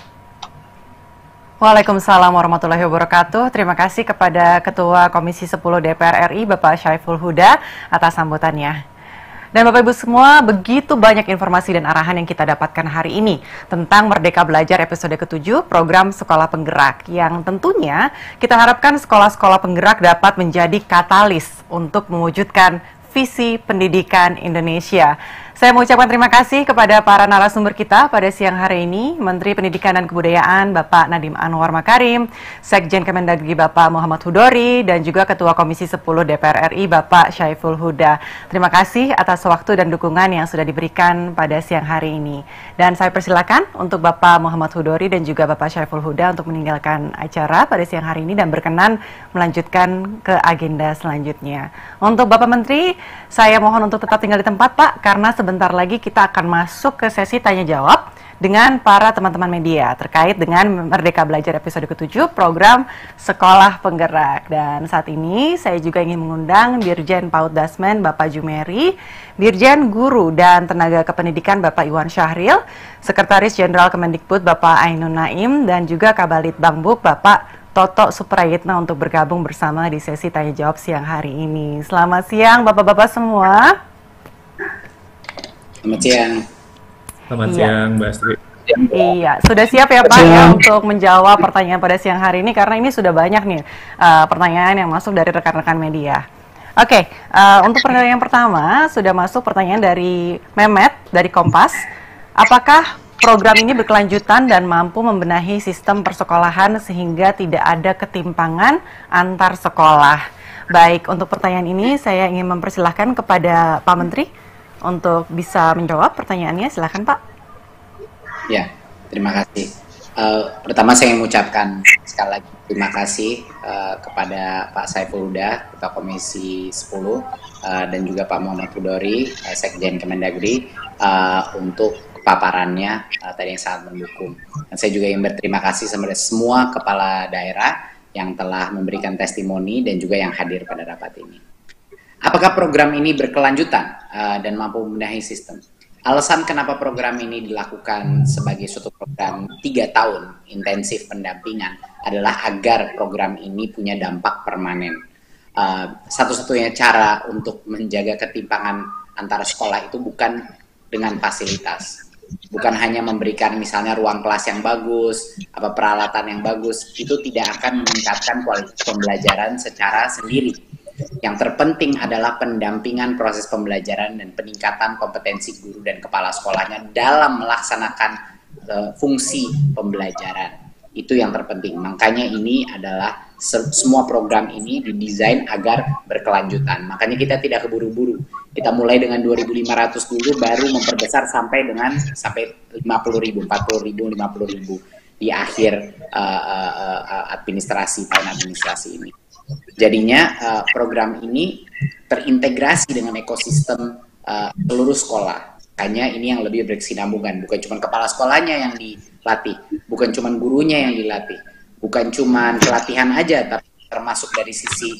Waalaikumsalam warahmatullahi wabarakatuh. Terima kasih kepada Ketua Komisi 10 DPR RI Bapak Syaiful Huda atas sambutannya. Dan Bapak Ibu semua, begitu banyak informasi dan arahan yang kita dapatkan hari ini tentang Merdeka Belajar episode ke-7 program Sekolah Penggerak, yang tentunya kita harapkan sekolah-sekolah penggerak dapat menjadi katalis untuk mewujudkan visi pendidikan Indonesia. Saya mengucapkan terima kasih kepada para narasumber kita pada siang hari ini, Menteri Pendidikan dan Kebudayaan Bapak Nadiem Anwar Makarim, Sekjen Kemendagri Bapak Muhammad Hudori, dan juga Ketua Komisi 10 DPR RI Bapak Syaiful Huda. Terima kasih atas waktu dan dukungan yang sudah diberikan pada siang hari ini. Dan saya persilakan untuk Bapak Muhammad Hudori dan juga Bapak Syaiful Huda untuk meninggalkan acara pada siang hari ini dan berkenan melanjutkan ke agenda selanjutnya. Untuk Bapak Menteri, saya mohon untuk tetap tinggal di tempat, Pak, karena sebentar lagi kita akan masuk ke sesi tanya jawab dengan para teman-teman media terkait dengan Merdeka Belajar episode ke-7 program Sekolah Penggerak. Dan saat ini saya juga ingin mengundang Dirjen PAUD Dasmen Bapak Jumeri, Dirjen Guru dan Tenaga Kependidikan Bapak Iwan Syahril, Sekretaris Jenderal Kemendikbud Bapak Ainun Naim, dan juga Kabalit Bangbuk Bapak Toto Suprayitna untuk bergabung bersama di sesi tanya jawab siang hari ini. Selamat siang Bapak-Bapak semua. Selamat siang. Selamat siang, Mbak Astri. Iya, sudah siap ya Pak ya untuk menjawab pertanyaan pada siang hari ini, karena ini sudah banyak nih pertanyaan yang masuk dari rekan-rekan media. Oke, untuk pertanyaan yang pertama sudah masuk pertanyaan dari Mehmet dari Kompas. Apakah program ini berkelanjutan dan mampu membenahi sistem persekolahan sehingga tidak ada ketimpangan antar sekolah? Baik, untuk pertanyaan ini saya ingin mempersilahkan kepada Pak Menteri untuk bisa menjawab pertanyaannya. Silakan Pak. Ya, terima kasih. Pertama saya ingin mengucapkan sekali lagi terima kasih kepada Pak Syaiful Huda, Ketua Komisi 10, dan juga Pak Muhammad Hudori, Sekjen Kemendagri, untuk paparannya tadi yang sangat mendukung. Dan saya juga ingin berterima kasih kepada semua kepala daerah yang telah memberikan testimoni dan juga yang hadir pada rapat ini. Apakah program ini berkelanjutan dan mampu membenahi sistem? Alasan kenapa program ini dilakukan sebagai suatu program 3 tahun intensif pendampingan adalah agar program ini punya dampak permanen. Satu-satunya cara untuk menjaga ketimpangan antara sekolah itu bukan dengan fasilitas. Bukan hanya memberikan misalnya ruang kelas yang bagus, peralatan yang bagus, itu tidak akan meningkatkan kualitas pembelajaran secara sendiri. Yang terpenting adalah pendampingan proses pembelajaran dan peningkatan kompetensi guru dan kepala sekolahnya dalam melaksanakan fungsi pembelajaran. Itu yang terpenting. Makanya ini adalah semua program ini didesain agar berkelanjutan. Makanya kita tidak keburu-buru. Kita mulai dengan 2.500 dulu, baru memperbesar sampai 50.000, 40.000, 50.000 di akhir tahun administrasi ini. Jadinya program ini terintegrasi dengan ekosistem seluruh sekolah. Hanya ini yang lebih berkesinambungan, bukan cuma kepala sekolahnya yang dilatih, bukan cuma gurunya yang dilatih, bukan cuma pelatihan aja, tapi termasuk dari sisi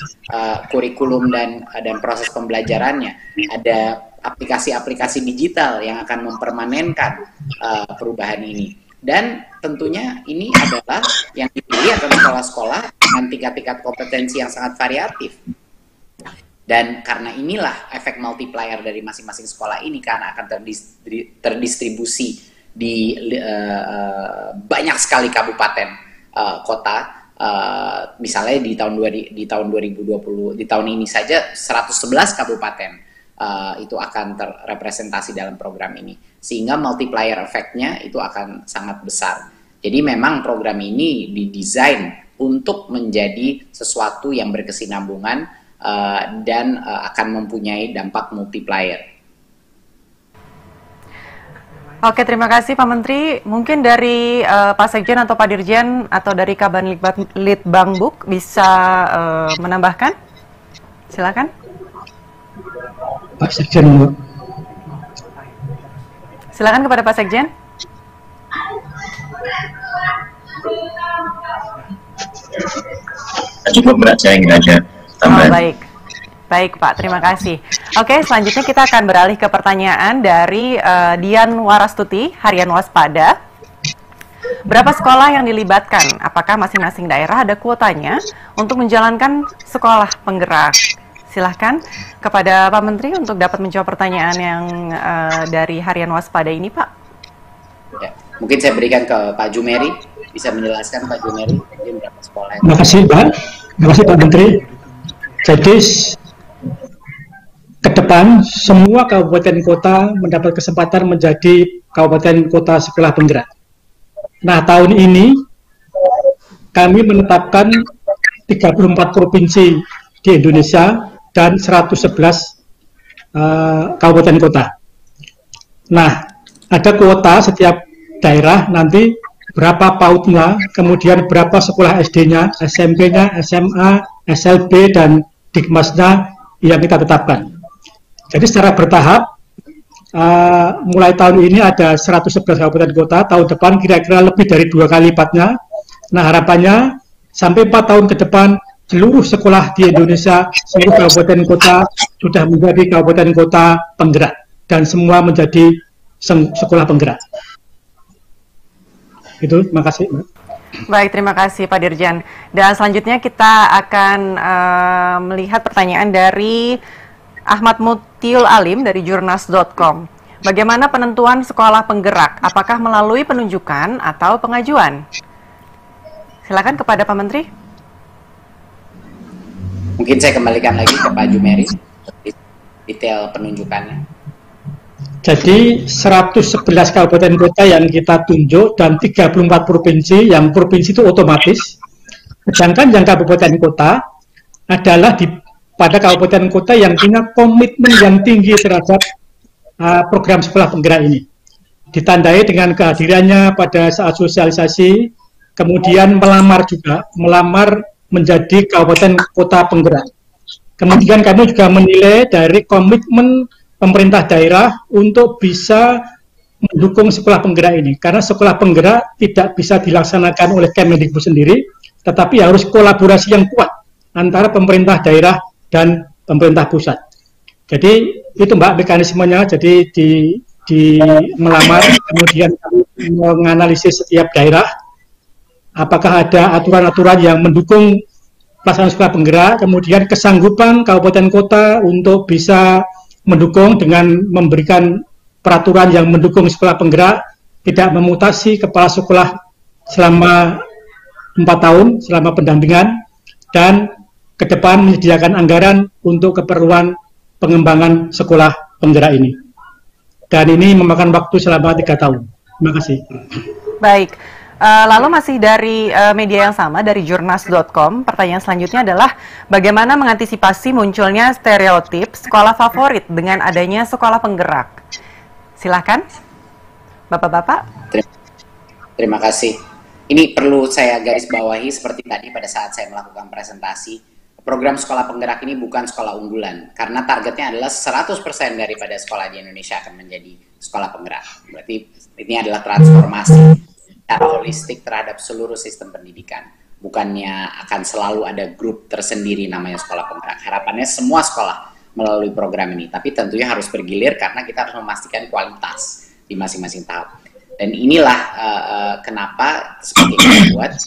kurikulum dan proses pembelajarannya. Ada aplikasi-aplikasi digital yang akan mempermanenkan perubahan ini. Dan tentunya ini adalah yang dipilih adalah sekolah-sekolah dengan tingkat-tingkat kompetensi yang sangat variatif. Dan karena inilah efek multiplier dari masing-masing sekolah ini kan akan terdistribusi di banyak sekali kabupaten kota. Misalnya di tahun 2020, di tahun ini saja 111 kabupaten itu akan terrepresentasi dalam program ini, sehingga multiplier efeknya itu akan sangat besar. Jadi memang program ini didesain untuk menjadi sesuatu yang berkesinambungan dan akan mempunyai dampak multiplier. Oke, terima kasih Pak Menteri. Mungkin dari Pak Sekjen atau Pak Dirjen atau dari Kabanlitbangbuk bisa menambahkan? Silakan. Pak Sekjen. Silakan kepada Pak Sekjen. Cukup berat, saya nggak ada tambahan. Baik. Baik Pak, terima kasih. Oke, selanjutnya kita akan beralih ke pertanyaan dari Dian Warastuti, Harian Waspada. Berapa sekolah yang dilibatkan? Apakah masing-masing daerah ada kuotanya untuk menjalankan sekolah penggerak? Silahkan kepada Pak Menteri untuk dapat menjawab pertanyaan yang dari Harian Waspada ini, Pak. Ya, mungkin saya berikan ke Pak Jumeri, bisa menjelaskan Pak Jumeri berapa sekolah yang... Terima kasih Pak, terima kasih Pak Menteri. Jadi ke depan semua kabupaten kota mendapat kesempatan menjadi kabupaten kota sekolah penggerak. Nah, tahun ini kami menetapkan 34 provinsi di Indonesia dan 111 kabupaten kota. Nah, ada kuota setiap daerah nanti berapa PAUD-nya, kemudian berapa sekolah SD-nya, SMP-nya, SMA, SLB, dan Dikmasnya yang kita tetapkan. Jadi secara bertahap, mulai tahun ini ada 111 kabupaten kota, tahun depan kira-kira lebih dari 2 kali lipatnya. Nah, harapannya sampai 4 tahun ke depan, seluruh sekolah di Indonesia, seluruh kabupaten kota sudah menjadi kabupaten kota penggerak, dan semua menjadi sekolah penggerak. Itu, terima kasih. Baik, terima kasih Pak Dirjen. Dan selanjutnya kita akan melihat pertanyaan dari Ahmad Mutiul Alim dari jurnas.com. Bagaimana penentuan sekolah penggerak? Apakah melalui penunjukan atau pengajuan? Silakan kepada Pak Menteri. Mungkin saya kembalikan lagi ke Pak Jumeri detail penunjukannya. Jadi 111 kabupaten kota yang kita tunjuk dan 34 provinsi, yang provinsi itu otomatis. Sedangkan yang kabupaten kota adalah pada kabupaten kota yang punya komitmen yang tinggi terhadap program sekolah penggerak ini. Ditandai dengan kehadirannya pada saat sosialisasi, kemudian melamar menjadi kabupaten kota penggerak. Kemudian kami juga menilai dari komitmen pemerintah daerah untuk bisa mendukung sekolah penggerak ini, karena sekolah penggerak tidak bisa dilaksanakan oleh Kemendikbud sendiri, tetapi harus kolaborasi yang kuat antara pemerintah daerah dan pemerintah pusat. Jadi itu Mbak mekanismenya, jadi di melamar, kemudian menganalisis setiap daerah, apakah ada aturan-aturan yang mendukung pelaksanaan sekolah penggerak, kemudian kesanggupan kabupaten kota untuk bisa mendukung dengan memberikan peraturan yang mendukung sekolah penggerak, tidak memutasi kepala sekolah selama 4 tahun, selama pendampingan, dan ke depan menyediakan anggaran untuk keperluan pengembangan sekolah penggerak ini. Dan ini memakan waktu selama 3 tahun. Terima kasih. Baik, Lalu masih dari media yang sama, dari jurnas.com, pertanyaan selanjutnya adalah bagaimana mengantisipasi munculnya stereotip sekolah favorit dengan adanya sekolah penggerak? Silakan, Bapak-bapak. Terima kasih. Ini perlu saya garis bawahi seperti tadi pada saat saya melakukan presentasi. Program sekolah penggerak ini bukan sekolah unggulan, karena targetnya adalah 100% daripada sekolah di Indonesia akan menjadi sekolah penggerak. Berarti ini adalah transformasi secara holistik terhadap seluruh sistem pendidikan. Bukannya akan selalu ada grup tersendiri namanya sekolah penggerak. Harapannya semua sekolah melalui program ini, tapi tentunya harus bergilir karena kita harus memastikan kualitas di masing-masing tahap. Dan inilah kenapa seperti yang buat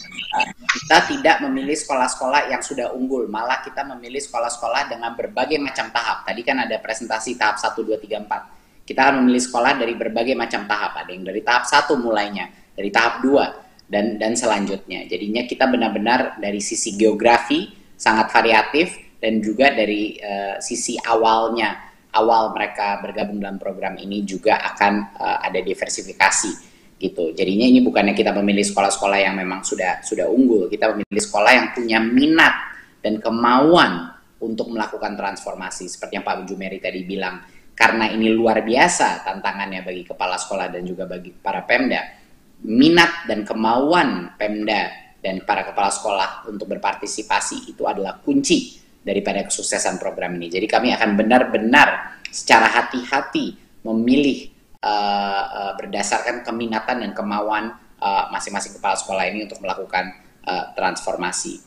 kita tidak memilih sekolah-sekolah yang sudah unggul, malah kita memilih sekolah-sekolah dengan berbagai macam tahap. Tadi kan ada presentasi tahap 1, 2, 3, 4. Kita akan memilih sekolah dari berbagai macam tahap. Ada yang dari tahap 1 mulainya, dari tahap 2 dan selanjutnya. Jadinya kita benar-benar dari sisi geografi sangat variatif dan juga dari sisi awal mereka bergabung dalam program ini juga akan ada diversifikasi gitu. Jadinya ini bukannya kita memilih sekolah-sekolah yang memang sudah unggul, kita memilih sekolah yang punya minat dan kemauan untuk melakukan transformasi seperti yang Pak Jumeri tadi bilang. Karena ini luar biasa tantangannya bagi kepala sekolah dan juga bagi para Pemda. Minat dan kemauan Pemda dan para kepala sekolah untuk berpartisipasi itu adalah kunci daripada kesuksesan program ini. Jadi kami akan benar-benar secara hati-hati memilih berdasarkan keminatan dan kemauan masing-masing kepala sekolah ini untuk melakukan transformasi.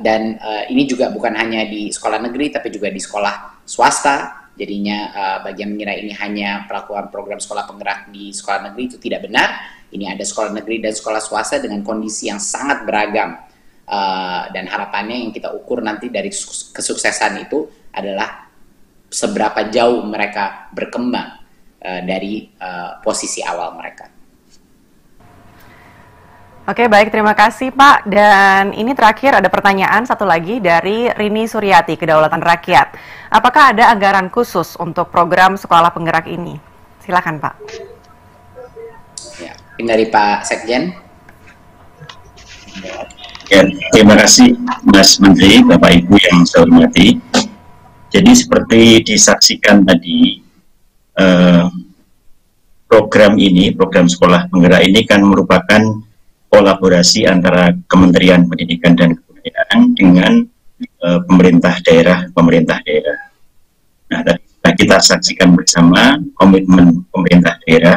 Dan ini juga bukan hanya di sekolah negeri tapi juga di sekolah swasta. Jadinya bagi yang mengira ini hanya melakukan program sekolah penggerak di sekolah negeri, itu tidak benar. Ini ada sekolah negeri dan sekolah swasta dengan kondisi yang sangat beragam. Dan harapannya yang kita ukur nanti dari kesuksesan itu adalah seberapa jauh mereka berkembang dari posisi awal mereka. Oke, baik, terima kasih Pak. Dan ini terakhir ada pertanyaan satu lagi dari Rini Suryati, Kedaulatan Rakyat. Apakah ada anggaran khusus untuk program sekolah penggerak ini? Silakan Pak. Ya, dari Pak Sekjen. Ya, terima kasih Mas Menteri, Bapak Ibu yang saya hormati. Jadi seperti disaksikan tadi, program sekolah penggerak ini kan merupakan kolaborasi antara Kementerian Pendidikan dan Kebudayaan dengan pemerintah daerah. Nah, kita saksikan bersama komitmen pemerintah daerah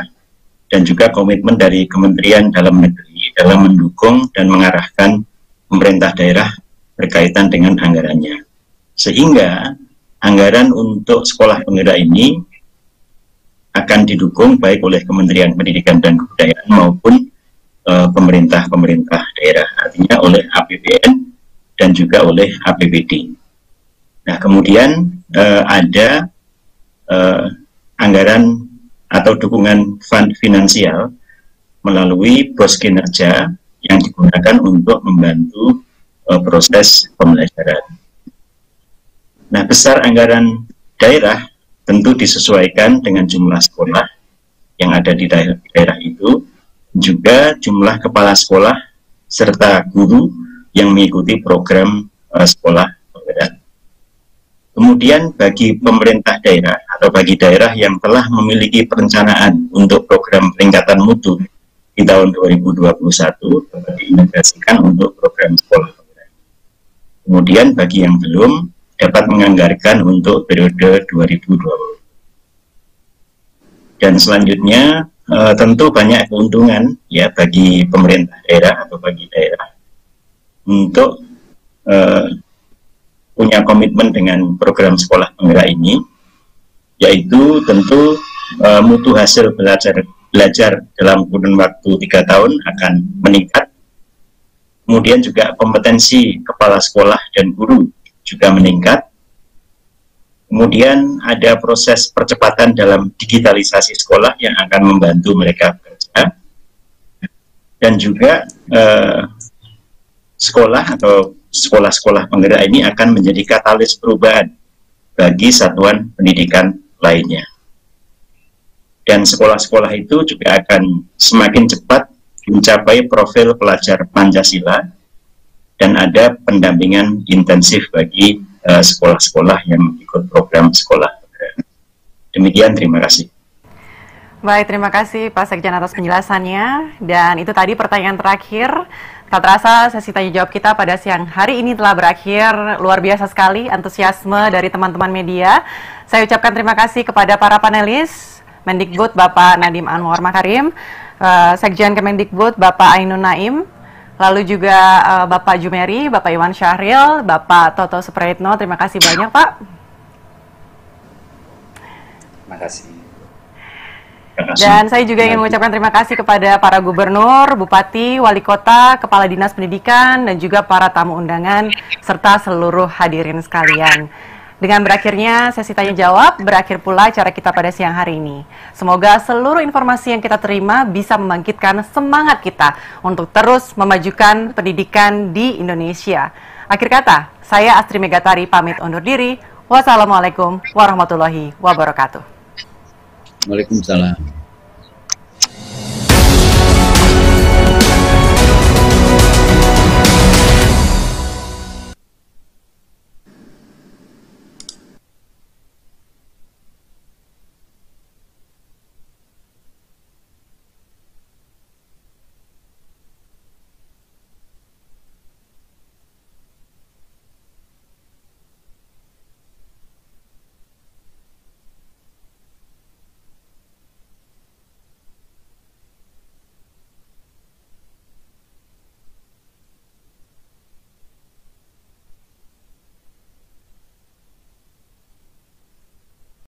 dan juga komitmen dari Kementerian Dalam Negeri dalam mendukung dan mengarahkan pemerintah daerah berkaitan dengan anggarannya. Sehingga anggaran untuk sekolah penggerak ini akan didukung baik oleh Kementerian Pendidikan dan Kebudayaan maupun pemerintah daerah, artinya oleh APBN dan juga oleh APBD. Nah, kemudian ada anggaran atau dukungan finansial melalui pos kinerja yang digunakan untuk membantu proses pembelajaran. Nah, besar anggaran daerah tentu disesuaikan dengan jumlah sekolah yang ada di daerah itu, juga jumlah kepala sekolah serta guru yang mengikuti program sekolah penggerak. Kemudian bagi pemerintah daerah atau bagi daerah yang telah memiliki perencanaan untuk program peningkatan mutu di tahun 2021 dapat diintegrasikan untuk program sekolah penggerak. Kemudian bagi yang belum dapat menganggarkan untuk periode 2020. Dan selanjutnya tentu banyak keuntungan ya bagi pemerintah daerah atau bagi daerah untuk punya komitmen dengan program sekolah penggerak ini, yaitu tentu mutu hasil belajar dalam kurun waktu 3 tahun akan meningkat. Kemudian juga kompetensi kepala sekolah dan guru juga meningkat. Kemudian ada proses percepatan dalam digitalisasi sekolah yang akan membantu mereka bekerja. Dan juga sekolah atau sekolah-sekolah penggerak ini akan menjadi katalis perubahan bagi satuan pendidikan lainnya. Dan sekolah-sekolah itu juga akan semakin cepat mencapai profil pelajar Pancasila, dan ada pendampingan intensif bagi sekolah-sekolah yang ikut program sekolah. Demikian, terima kasih. Baik, terima kasih Pak Sekjen atas penjelasannya. Dan itu tadi pertanyaan terakhir. Tak terasa sesi tanya jawab kita pada siang hari ini telah berakhir. Luar biasa sekali antusiasme dari teman-teman media. Saya ucapkan terima kasih kepada para panelis, Mendikbud Bapak Nadiem Anwar Makarim, Sekjen Kemendikbud Bapak Ainun Naim, lalu juga Bapak Jumeri, Bapak Iwan Syahril, Bapak Toto Suprayitno. Terima kasih banyak, Pak. Terima kasih. Dan saya juga ingin mengucapkan terima kasih kepada para gubernur, bupati, wali kota, kepala dinas pendidikan, dan juga para tamu undangan, serta seluruh hadirin sekalian. Dengan berakhirnya sesi tanya jawab, berakhir pula acara kita pada siang hari ini. Semoga seluruh informasi yang kita terima bisa membangkitkan semangat kita untuk terus memajukan pendidikan di Indonesia. Akhir kata, saya Astri Megatari pamit undur diri. Wassalamualaikum warahmatullahi wabarakatuh. Waalaikumsalam.